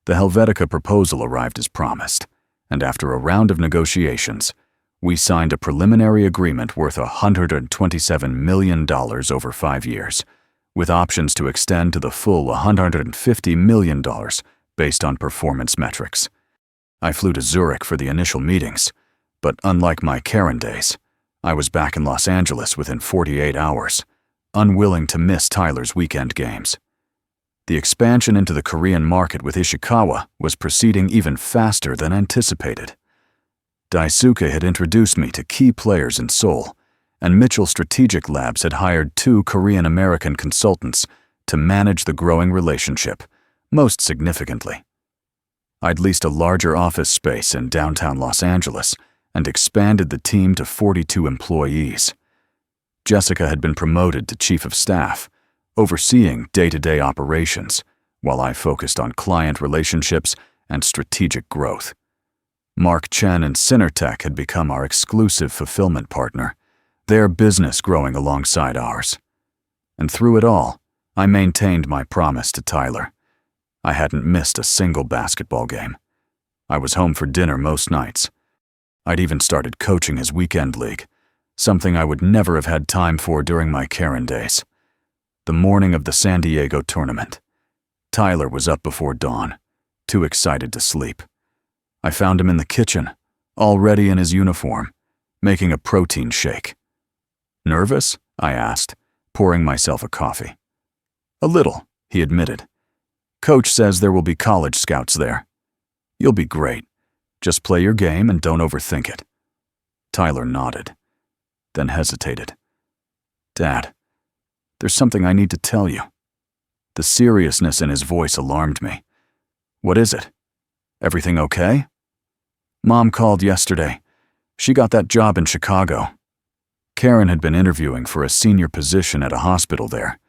The Helvetica proposal arrived as promised, and after a round of negotiations, we signed a preliminary agreement worth $127 million over 5 years, with options to extend to the full $150 million based on performance metrics. I flew to Zurich for the initial meetings, but unlike my Karen days, I was back in Los Angeles within 48 hours, unwilling to miss Tyler's weekend games. The expansion into the Korean market with Ishikawa was proceeding even faster than anticipated. Daisuke had introduced me to key players in Seoul, and Mitchell Strategic Labs had hired 2 Korean-American consultants to manage the growing relationship, most significantly. I'd leased a larger office space in downtown Los Angeles and expanded the team to 42 employees. Jessica had been promoted to chief of staff, overseeing day-to-day operations, while I focused on client relationships and strategic growth. Mark Chen and Synertech had become our exclusive fulfillment partner, their business growing alongside ours. And through it all, I maintained my promise to Tyler. I hadn't missed a single basketball game. I was home for dinner most nights. I'd even started coaching his weekend league, something I would never have had time for during my Karen days. The morning of the San Diego tournament, Tyler was up before dawn, too excited to sleep. I found him in the kitchen, already in his uniform, making a protein shake. "Nervous?" I asked, pouring myself a coffee. "A little," he admitted. "Coach says there will be college scouts there. You'll be great. Just play your game and don't overthink it." Tyler nodded, then hesitated. "Dad, there's something I need to tell you." The seriousness in his voice alarmed me. "What is it? Everything okay?" "Mom called yesterday. She got that job in Chicago." Karen had been interviewing for a senior position at a hospital there.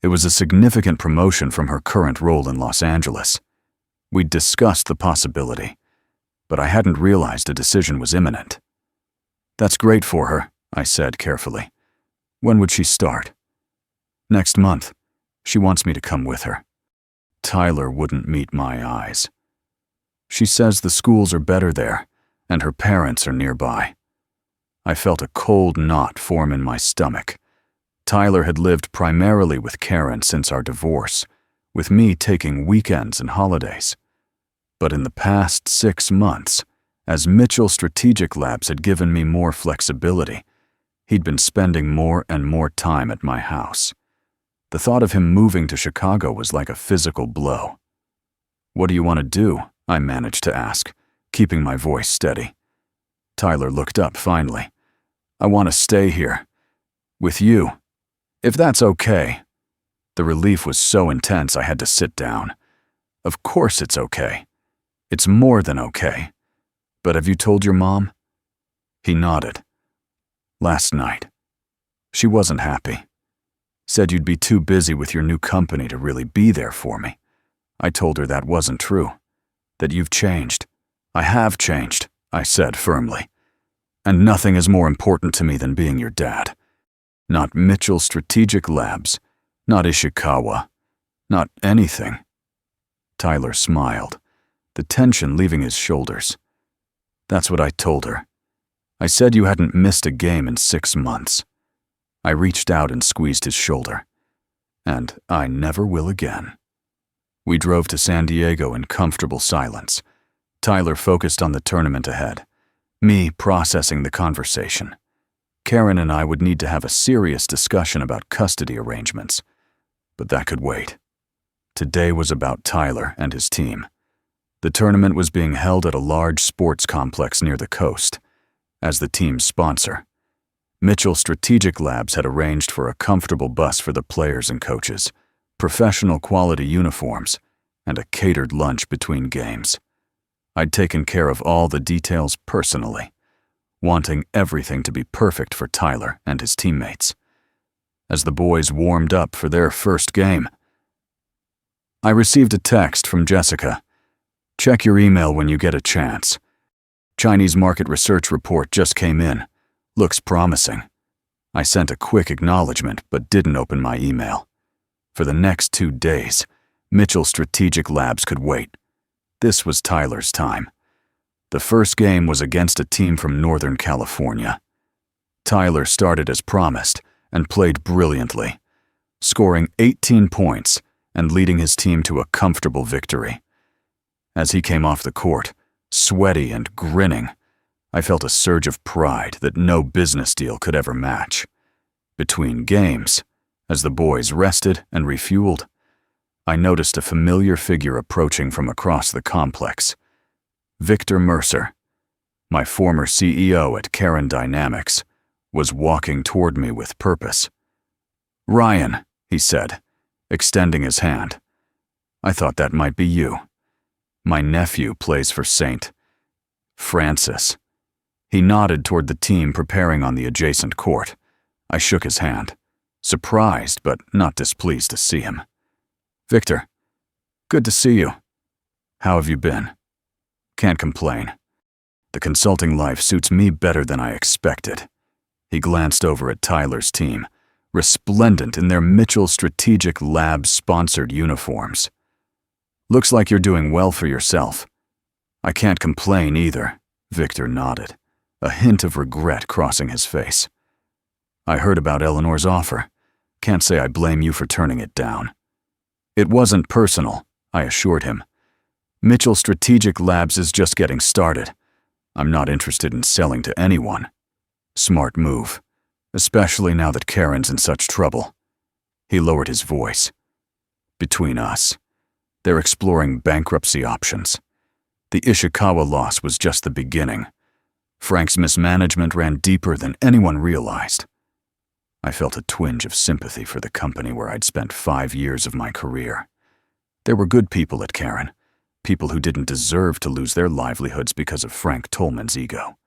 It was a significant promotion from her current role in Los Angeles. We'd discussed the possibility, but I hadn't realized a decision was imminent. "That's great for her," I said carefully. "When would she start?" "Next month. She wants me to come with her." Tyler wouldn't meet my eyes. "She says the schools are better there, and her parents are nearby." I felt a cold knot form in my stomach. Tyler had lived primarily with Karen since our divorce, with me taking weekends and holidays. But in the past 6 months, as Mitchell Strategic Labs had given me more flexibility, he'd been spending more and more time at my house. The thought of him moving to Chicago was like a physical blow. "What do you want to do?" I managed to ask, keeping my voice steady. Tyler looked up finally. "I want to stay here. With you. If that's okay." The relief was so intense I had to sit down. "Of course it's okay. It's more than okay. But have you told your mom?" He nodded. "Last night. She wasn't happy. Said you'd be too busy with your new company to really be there for me. I told her that wasn't true. That you've changed." "I have changed," I said firmly. "And nothing is more important to me than being your dad. Not Mitchell Strategic Labs, not Ishikawa, not anything." Tyler smiled, the tension leaving his shoulders. "That's what I told her. I said you hadn't missed a game in 6 months. I reached out and squeezed his shoulder. And I never will again." We drove to San Diego in comfortable silence. Tyler focused on the tournament ahead, me processing the conversation. Karen and I would need to have a serious discussion about custody arrangements, but that could wait. Today was about Tyler and his team. The tournament was being held at a large sports complex near the coast. As the team's sponsor, Mitchell Strategic Labs had arranged for a comfortable bus for the players and coaches, professional quality uniforms, and a catered lunch between games. I'd taken care of all the details personally, wanting everything to be perfect for Tyler and his teammates. As the boys warmed up for their first game, I received a text from Jessica. "Check your email when you get a chance. Chinese market research report just came in. Looks promising." I sent a quick acknowledgement but didn't open my email. For the next 2 days, Mitchell Strategic Labs could wait. This was Tyler's time. The first game was against a team from Northern California. Tyler started as promised and played brilliantly, scoring 18 points and leading his team to a comfortable victory. As he came off the court, sweaty and grinning, I felt a surge of pride that no business deal could ever match. Between games, as the boys rested and refueled, I noticed a familiar figure approaching from across the complex. Victor Mercer, my former CEO at Karen Dynamics, was walking toward me with purpose. "Ryan," he said, extending his hand. "I thought that might be you. My nephew plays for St. Francis." He nodded toward the team preparing on the adjacent court. I shook his hand, surprised but not displeased to see him. "Victor, good to see you. How have you been?" "Can't complain. The consulting life suits me better than I expected." He glanced over at Tyler's team, resplendent in their Mitchell Strategic Labs sponsored uniforms. "Looks like you're doing well for yourself." "I can't complain either," Victor nodded, a hint of regret crossing his face. "I heard about Eleanor's offer. Can't say I blame you for turning it down." "It wasn't personal," I assured him. "Mitchell Strategic Labs is just getting started. I'm not interested in selling to anyone." "Smart move, especially now that Karen's in such trouble." He lowered his voice. "Between us, they're exploring bankruptcy options. The Ishikawa loss was just the beginning. Frank's mismanagement ran deeper than anyone realized." I felt a twinge of sympathy for the company where I'd spent 5 years of my career. There were good people at Karen, people who didn't deserve to lose their livelihoods because of Frank Tolman's ego.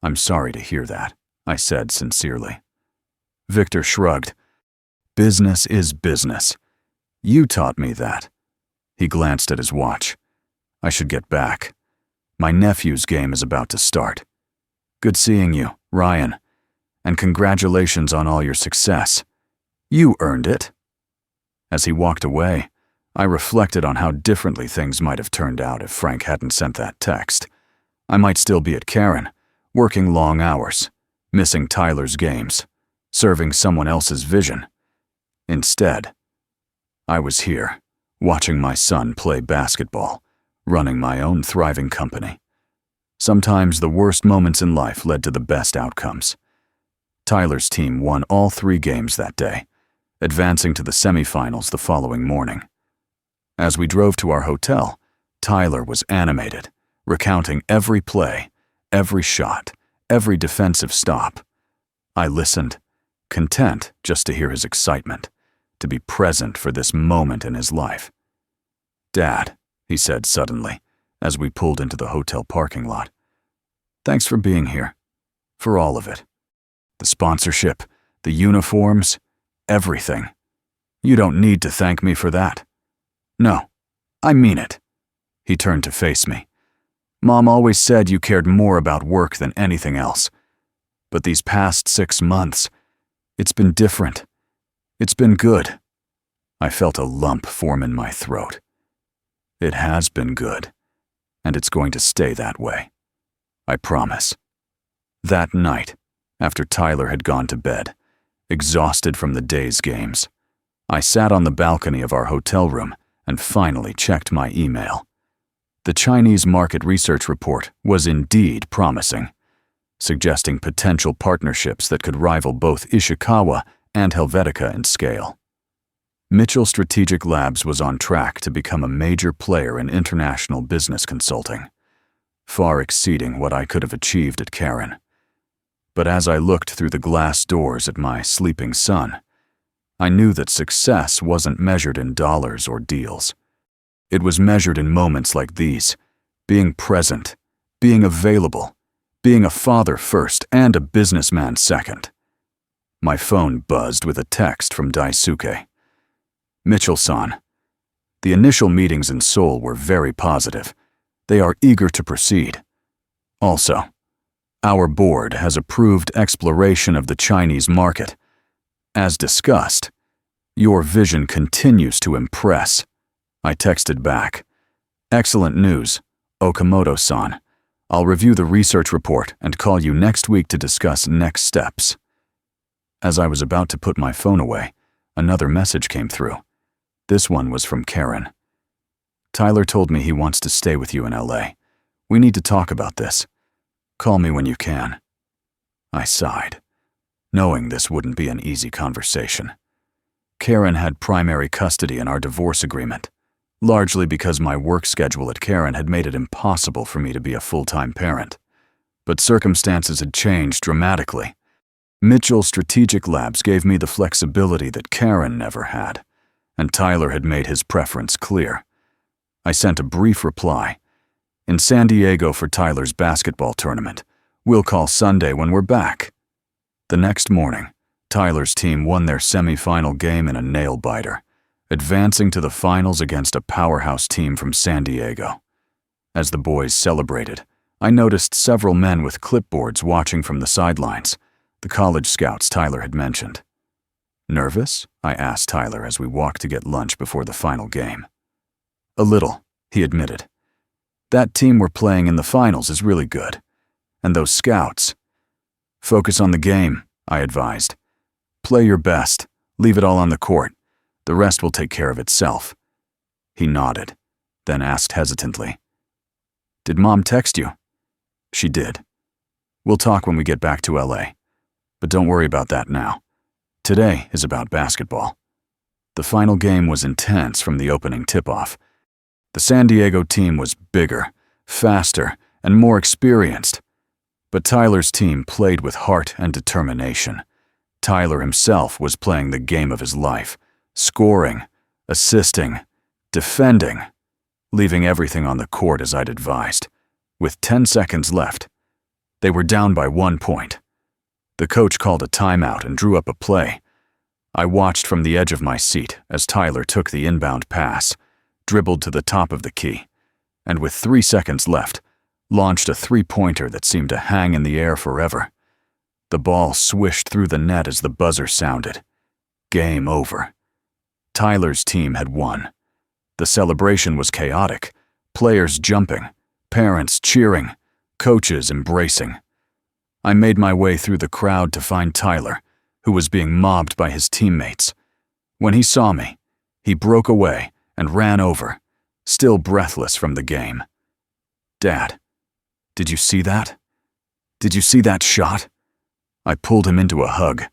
"I'm sorry to hear that," I said sincerely. Victor shrugged. "Business is business. You taught me that." He glanced at his watch. "I should get back. My nephew's game is about to start. Good seeing you, Ryan, and congratulations on all your success. You earned it." As he walked away, I reflected on how differently things might have turned out if Frank hadn't sent that text. I might still be at Karen, working long hours, missing Tyler's games, serving someone else's vision. Instead, I was here, watching my son play basketball, running my own thriving company. Sometimes the worst moments in life led to the best outcomes. Tyler's team won all 3 games that day, advancing to the semifinals the following morning. As we drove to our hotel, Tyler was animated, recounting every play, every shot, every defensive stop. I listened, content just to hear his excitement, to be present for this moment in his life. "Dad," he said suddenly, as we pulled into the hotel parking lot. "Thanks for being here. For all of it. The sponsorship, the uniforms, everything. You don't need to thank me for that. No, I mean it." He turned to face me. "Mom always said you cared more about work than anything else. But these past 6 months, it's been different. It's been good." I felt a lump form in my throat. It has been good, and it's going to stay that way. I promise. That night, after Tyler had gone to bed, exhausted from the day's games, I sat on the balcony of our hotel room and finally checked my email. The Chinese market research report was indeed promising, suggesting potential partnerships that could rival both Ishikawa and Helvetica in scale. Mitchell Strategic Labs was on track to become a major player in international business consulting, far exceeding what I could have achieved at Karen. But as I looked through the glass doors at my sleeping son, I knew that success wasn't measured in dollars or deals. It was measured in moments like these, being present, being available, being a father first and a businessman second. My phone buzzed with a text from Daisuke. "Mitchell-san, the initial meetings in Seoul were very positive. They are eager to proceed. Also, our board has approved exploration of the Chinese market. As discussed, your vision continues to impress." I texted back, "Excellent news, Okamoto-san. I'll review the research report and call you next week to discuss next steps." As I was about to put my phone away, another message came through. This one was from Karen. "Tyler told me he wants to stay with you in LA. We need to talk about this. Call me when you can." I sighed, knowing this wouldn't be an easy conversation. Karen had primary custody in our divorce agreement, largely because my work schedule at Karen had made it impossible for me to be a full-time parent. But circumstances had changed dramatically. Mitchell Strategic Labs gave me the flexibility that Karen never had, and Tyler had made his preference clear. I sent a brief reply. "In San Diego for Tyler's basketball tournament. We'll call Sunday when we're back." The next morning, Tyler's team won their semi-final game in a nail-biter, advancing to the finals against a powerhouse team from San Diego. As the boys celebrated, I noticed several men with clipboards watching from the sidelines, the college scouts Tyler had mentioned. "Nervous?" I asked Tyler as we walked to get lunch before the final game. "A little," he admitted. "That team we're playing in the finals is really good. And those scouts." "Focus on the game," I advised. "Play your best. Leave it all on the court. The rest will take care of itself." He nodded, then asked hesitantly, "Did Mom text you?" "She did. We'll talk when we get back to LA. But don't worry about that now. Today is about basketball." The final game was intense from the opening tip-off. The San Diego team was bigger, faster, and more experienced. But Tyler's team played with heart and determination. Tyler himself was playing the game of his life, scoring, assisting, defending, leaving everything on the court as I'd advised. With 10 seconds left, they were down by 1 point. The coach called a timeout and drew up a play. I watched from the edge of my seat as Tyler took the inbound pass, dribbled to the top of the key, and with 3 seconds left, launched a three-pointer that seemed to hang in the air forever. The ball swished through the net as the buzzer sounded. Game over. Tyler's team had won. The celebration was chaotic, players jumping, parents cheering, coaches embracing. I made my way through the crowd to find Tyler, who was being mobbed by his teammates. When he saw me, he broke away and ran over, still breathless from the game. "Dad, did you see that? Did you see that shot?" I pulled him into a hug,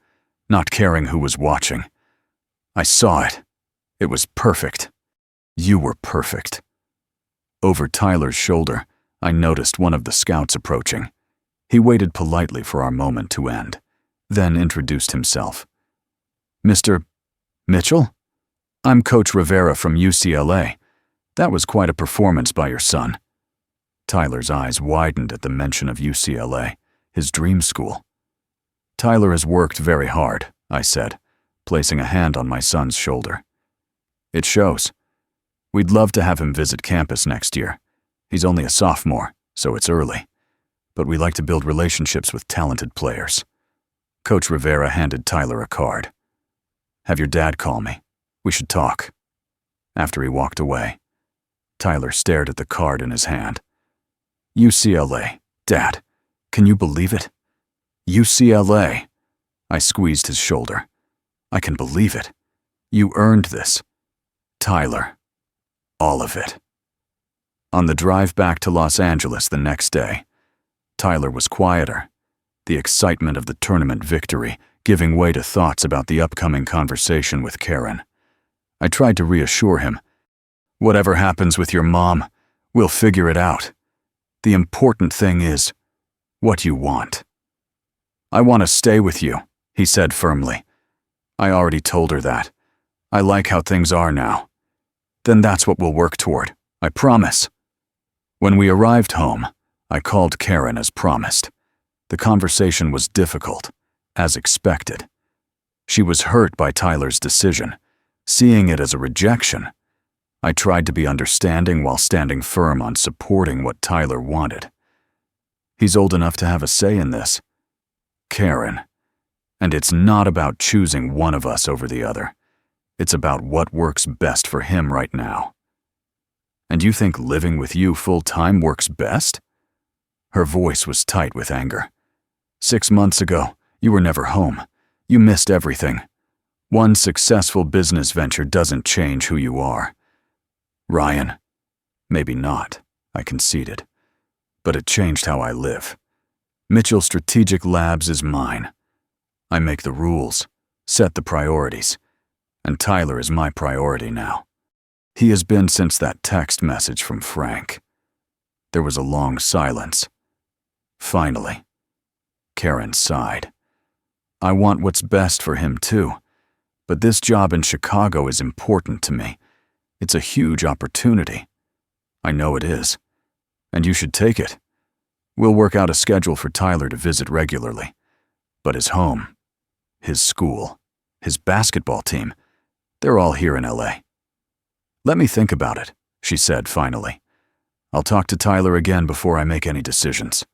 not caring who was watching. "I saw it. It was perfect. You were perfect." Over Tyler's shoulder, I noticed one of the scouts approaching. He waited politely for our moment to end, then introduced himself. "Mr. Mitchell? I'm Coach Rivera from UCLA. That was quite a performance by your son." Tyler's eyes widened at the mention of UCLA, his dream school. "Tyler has worked very hard," I said, placing a hand on my son's shoulder. "It shows. We'd love to have him visit campus next year. He's only a sophomore, so it's early. But we like to build relationships with talented players." Coach Rivera handed Tyler a card. "Have your dad call me. We should talk." After he walked away, Tyler stared at the card in his hand. "UCLA. Dad, can you believe it? UCLA." I squeezed his shoulder. "I can believe it. You earned this. Tyler. All of it." On the drive back to Los Angeles the next day, Tyler was quieter, the excitement of the tournament victory giving way to thoughts about the upcoming conversation with Karen. I tried to reassure him. "Whatever happens with your mom, we'll figure it out. The important thing is what you want." "I want to stay with you," he said firmly. "I already told her that. I like how things are now." "Then that's what we'll work toward, I promise." When we arrived home, I called Karen as promised. The conversation was difficult, as expected. She was hurt by Tyler's decision, seeing it as a rejection. I tried to be understanding while standing firm on supporting what Tyler wanted. He's old enough to have a say in this. Karen. And it's not about choosing one of us over the other. It's about what works best for him right now. "And you think living with you full-time works best?" Her voice was tight with anger. "6 months ago, you were never home. You missed everything. One successful business venture doesn't change who you are." "Ryan, maybe not," I conceded. "But it changed how I live. Mitchell Strategic Labs is mine. I make the rules, set the priorities, and Tyler is my priority now. He has been since that text message from Frank." There was a long silence. Finally, Karen sighed. "I want what's best for him too, but this job in Chicago is important to me. It's a huge opportunity." "I know it is, and you should take it. We'll work out a schedule for Tyler to visit regularly. But his home, his school, his basketball team, they're all here in LA." "Let me think about it," she said finally. "I'll talk to Tyler again before I make any decisions."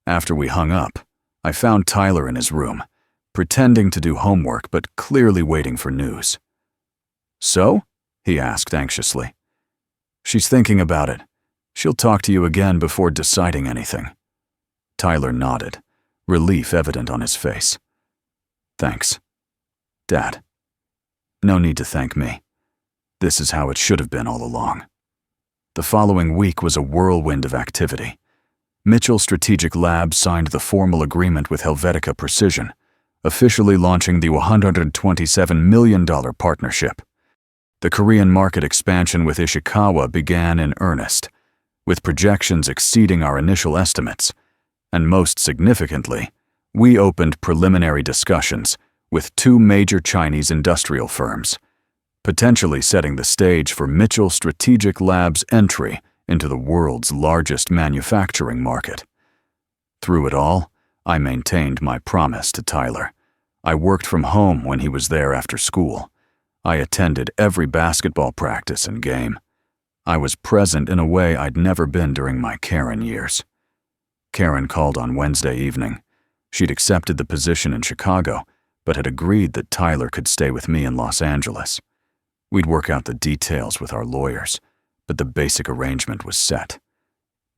After we hung up, I found Tyler in his room, pretending to do homework but clearly waiting for news. "So?" he asked anxiously. "She's thinking about it. She'll talk to you again before deciding anything." Tyler nodded, relief evident on his face. "Thanks, Dad." "No need to thank me. This is how it should have been all along." The following week was a whirlwind of activity. Mitchell Strategic Labs signed the formal agreement with Helvetica Precision, officially launching the $127 million partnership. The Korean market expansion with Ishikawa began in earnest, with projections exceeding our initial estimates, and most significantly, we opened preliminary discussions with 2 major Chinese industrial firms, potentially setting the stage for Mitchell Strategic Labs' entry into the world's largest manufacturing market. Through it all, I maintained my promise to Tyler. I worked from home when he was there after school. I attended every basketball practice and game. I was present in a way I'd never been during my Karen years. Karen called on Wednesday evening. She'd accepted the position in Chicago, but had agreed that Tyler could stay with me in Los Angeles. We'd work out the details with our lawyers, but the basic arrangement was set.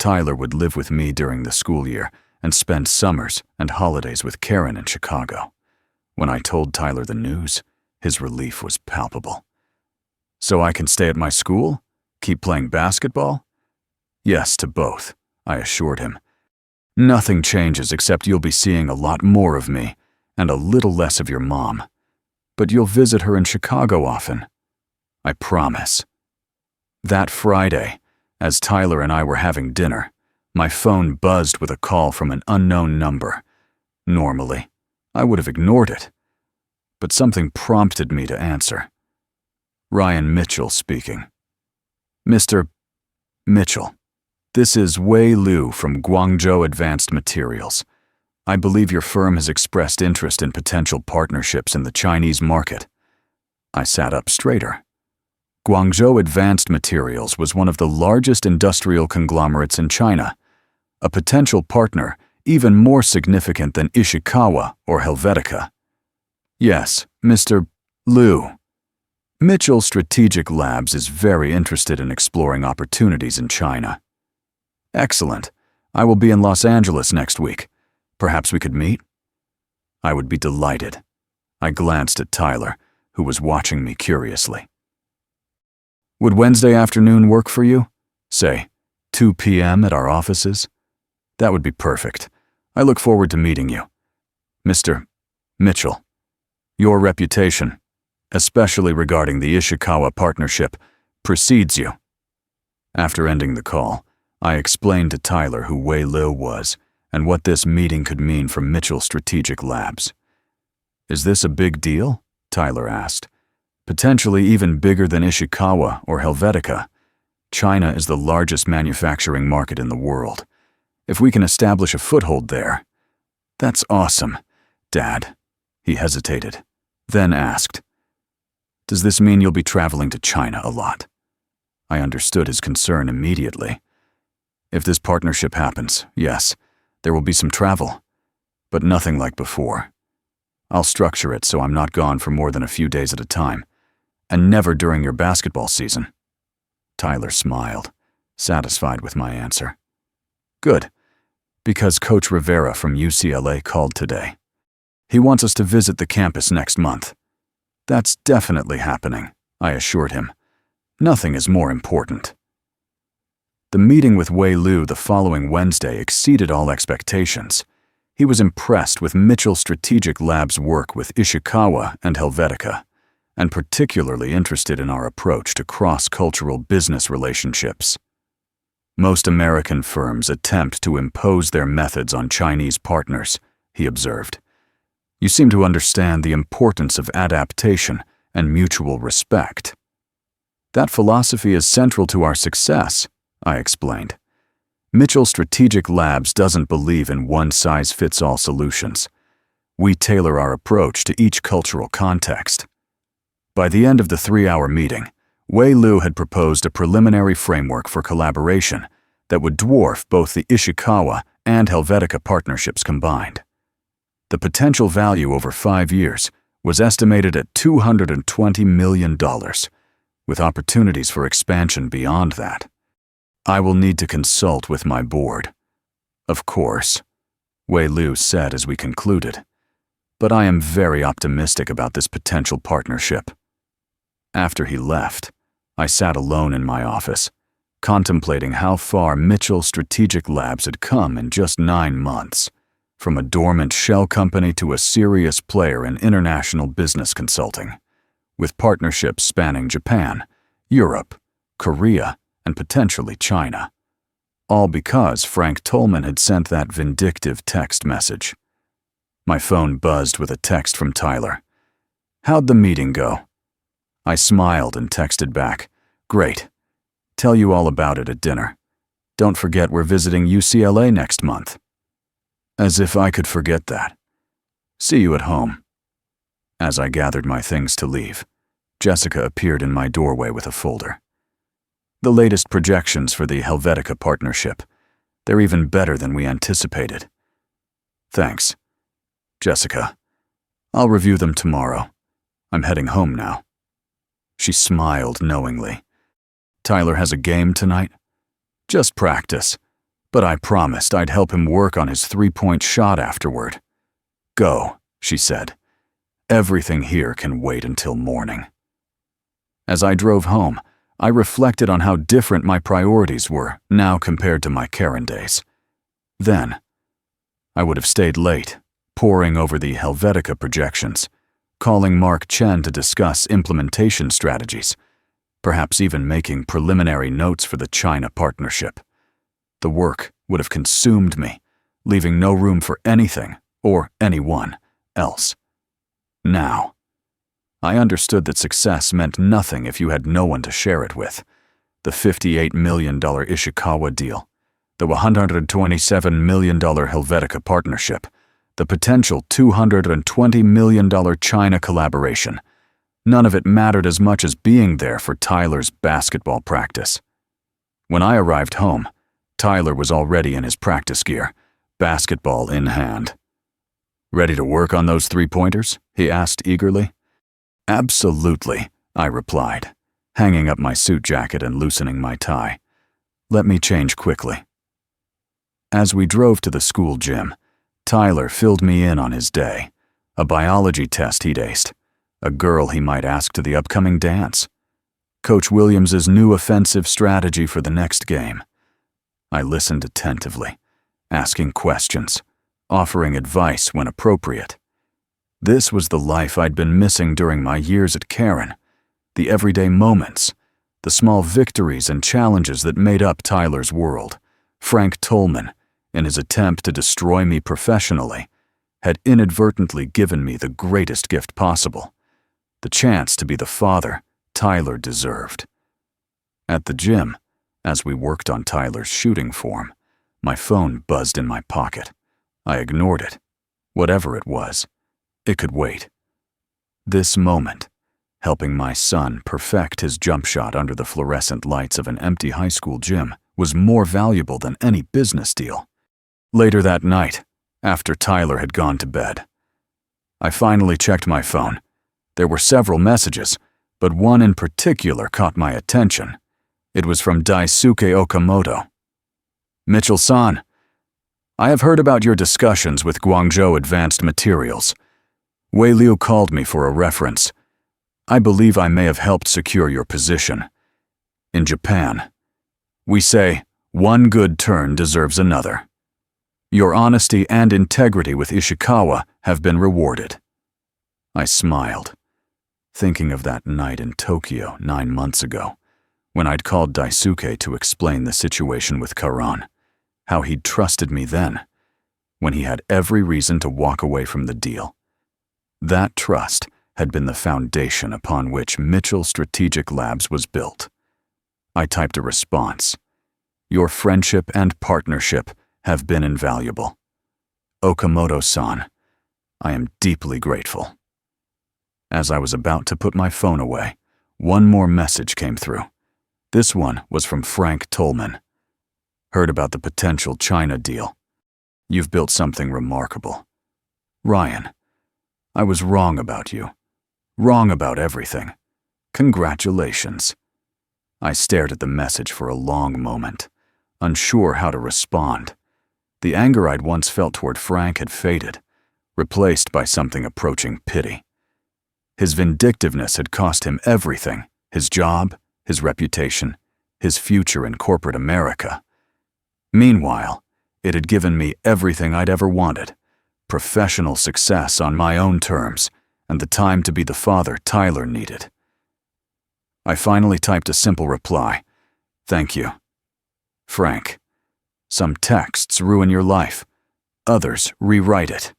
Tyler would live with me during the school year and spend summers and holidays with Karen in Chicago. When I told Tyler the news, his relief was palpable. So I can stay at my school? Keep playing basketball? Yes to both, I assured him. Nothing changes except you'll be seeing a lot more of me and a little less of your mom. But you'll visit her in Chicago often. I promise. That Friday, as Tyler and I were having dinner, my phone buzzed with a call from an unknown number. Normally, I would have ignored it, but something prompted me to answer. Ryan Mitchell speaking. Mr. Mitchell, this is Wei Liu from Guangzhou Advanced Materials. I believe your firm has expressed interest in potential partnerships in the Chinese market. I sat up straighter. Guangzhou Advanced Materials was one of the largest industrial conglomerates in China, a potential partner even more significant than Ishikawa or Helvetica. Yes, Mr. Liu. Mitchell Strategic Labs is very interested in exploring opportunities in China. Excellent. I will be in Los Angeles next week. Perhaps we could meet? I would be delighted. I glanced at Tyler, who was watching me curiously. Would Wednesday afternoon work for you? Say, 2 p.m. at our offices? That would be perfect. I look forward to meeting you. Mr. Mitchell, your reputation, especially regarding the Ishikawa partnership, precedes you. After ending the call, I explained to Tyler who Wei Liu was and what this meeting could mean for Mitchell Strategic Labs. Is this a big deal? Tyler asked. Potentially even bigger than Ishikawa or Helvetica. China is the largest manufacturing market in the world. If we can establish a foothold there. That's awesome, Dad. He hesitated, then asked, Does this mean you'll be traveling to China a lot? I understood his concern immediately. If this partnership happens, yes, there will be some travel, but nothing like before. I'll structure it so I'm not gone for more than a few days at a time, and never during your basketball season. Tyler smiled, satisfied with my answer. Good, because Coach Rivera from UCLA called today. He wants us to visit the campus next month. That's definitely happening, I assured him. Nothing is more important. The meeting with Wei Liu the following Wednesday exceeded all expectations. He was impressed with Mitchell Strategic Labs' work with Ishikawa and Helvetica, and particularly interested in our approach to cross-cultural business relationships. Most American firms attempt to impose their methods on Chinese partners, he observed. You seem to understand the importance of adaptation and mutual respect. That philosophy is central to our success, I explained. Mitchell Strategic Labs doesn't believe in one-size-fits-all solutions. We tailor our approach to each cultural context. By the end of the 3-hour meeting, Wei Liu had proposed a preliminary framework for collaboration that would dwarf both the Ishikawa and Helvetica partnerships combined. The potential value over 5 years was estimated at $220 million, with opportunities for expansion beyond that. I will need to consult with my board. Of course, Wei Liu said as we concluded, but I am very optimistic about this potential partnership. After he left, I sat alone in my office, contemplating how far Mitchell Strategic Labs had come in just 9 months, from a dormant shell company to a serious player in international business consulting, with partnerships spanning Japan, Europe, Korea, and potentially China. All because Frank Tolman had sent that vindictive text message. My phone buzzed with a text from Tyler. How'd the meeting go? I smiled and texted back, Great. Tell you all about it at dinner. Don't forget we're visiting UCLA next month. As if I could forget that. See you at home. As I gathered my things to leave, Jessica appeared in my doorway with a folder. The latest projections for the Helvetica partnership. They're even better than we anticipated. Thanks, Jessica. I'll review them tomorrow. I'm heading home now. She smiled knowingly. Tyler has a game tonight? Just practice, but I promised I'd help him work on his 3-point shot afterward. Go, she said. Everything here can wait until morning. As I drove home, I reflected on how different my priorities were now compared to my Karen days. Then, I would have stayed late, poring over the Helvetica projections, calling Mark Chen to discuss implementation strategies, perhaps even making preliminary notes for the China partnership. The work would have consumed me, leaving no room for anything or anyone else. Now, I understood that success meant nothing if you had no one to share it with. The $58 million Ishikawa deal, the $127 million Helvetica partnership, the potential $220 million China collaboration. None of it mattered as much as being there for Tyler's basketball practice. When I arrived home, Tyler was already in his practice gear, basketball in hand. "Ready to work on those three-pointers?" he asked eagerly. "Absolutely," I replied, hanging up my suit jacket and loosening my tie. "Let me change quickly." As we drove to the school gym, Tyler filled me in on his day, a biology test he'd aced, a girl he might ask to the upcoming dance, Coach Williams's new offensive strategy for the next game. I listened attentively, asking questions, offering advice when appropriate. This was the life I'd been missing during my years at Karen, the everyday moments, the small victories and challenges that made up Tyler's world. Frank Tolman, in his attempt to destroy me professionally, had inadvertently given me the greatest gift possible, the chance to be the father Tyler deserved. At the gym, as we worked on Tyler's shooting form, my phone buzzed in my pocket. I ignored it. Whatever it was, it could wait. This moment, helping my son perfect his jump shot under the fluorescent lights of an empty high school gym, was more valuable than any business deal. Later that night, after Tyler had gone to bed, I finally checked my phone. There were several messages, but one in particular caught my attention. It was from Daisuke Okamoto. "Mitchell-san, I have heard about your discussions with Guangzhou Advanced Materials. Wei Liu called me for a reference. I believe I may have helped secure your position. In Japan, we say, one good turn deserves another. Your honesty and integrity with Ishikawa have been rewarded." I smiled, thinking of that night in Tokyo 9 months ago, when I'd called Daisuke to explain the situation with Karan, how he'd trusted me then, when he had every reason to walk away from the deal. That trust had been the foundation upon which Mitchell Strategic Labs was built. I typed a response. "Your friendship and partnership have been invaluable. Okamoto-san, I am deeply grateful." As I was about to put my phone away, one more message came through. This one was from Frank Tolman. "Heard about the potential China deal. You've built something remarkable. Ryan, I was wrong about you. Wrong about everything. Congratulations." I stared at the message for a long moment, unsure how to respond. The anger I'd once felt toward Frank had faded, replaced by something approaching pity. His vindictiveness had cost him everything: his job, his reputation, his future in corporate America. Meanwhile, it had given me everything I'd ever wanted: professional success on my own terms, and the time to be the father Tyler needed. I finally typed a simple reply: "Thank you. Frank, some texts ruin your life. Others rewrite it."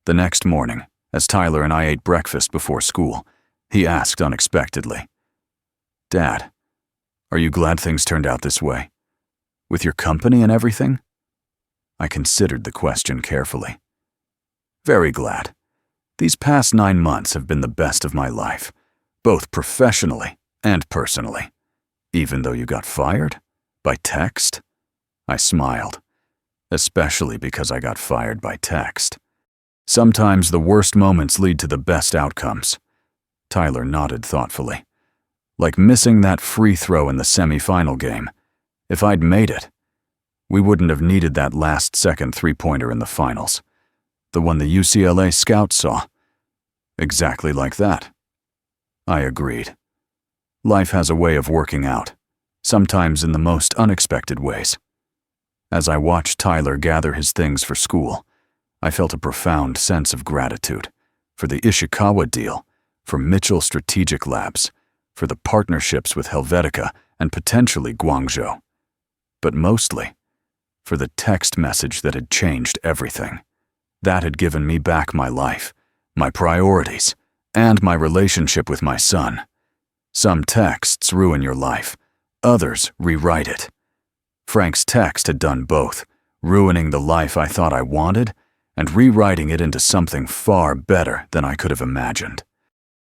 The next morning, as Tyler and I ate breakfast before school, he asked unexpectedly, "Dad, are you glad things turned out this way? With your company and everything?" I considered the question carefully. "Very glad. These past 9 months have been the best of my life, both professionally and personally." "Even though you got fired? By text?" I smiled, especially because I got fired by text. "Sometimes the worst moments lead to the best outcomes." Tyler nodded thoughtfully. "Like missing that free throw in the semi-final game. If I'd made it, we wouldn't have needed that last-second three-pointer in the finals. The one the UCLA scouts saw. Exactly like that. I agreed. Life has a way of working out, sometimes in the most unexpected ways. As I watched Tyler gather his things for school, I felt a profound sense of gratitude for the Ishikawa deal, for Mitchell Strategic Labs, for the partnerships with Helvetica and potentially Guangzhou. But mostly, for the text message that had changed everything. That had given me back my life, my priorities, and my relationship with my son. Some texts ruin your life, others rewrite it. Frank's text had done both, ruining the life I thought I wanted and rewriting it into something far better than I could have imagined.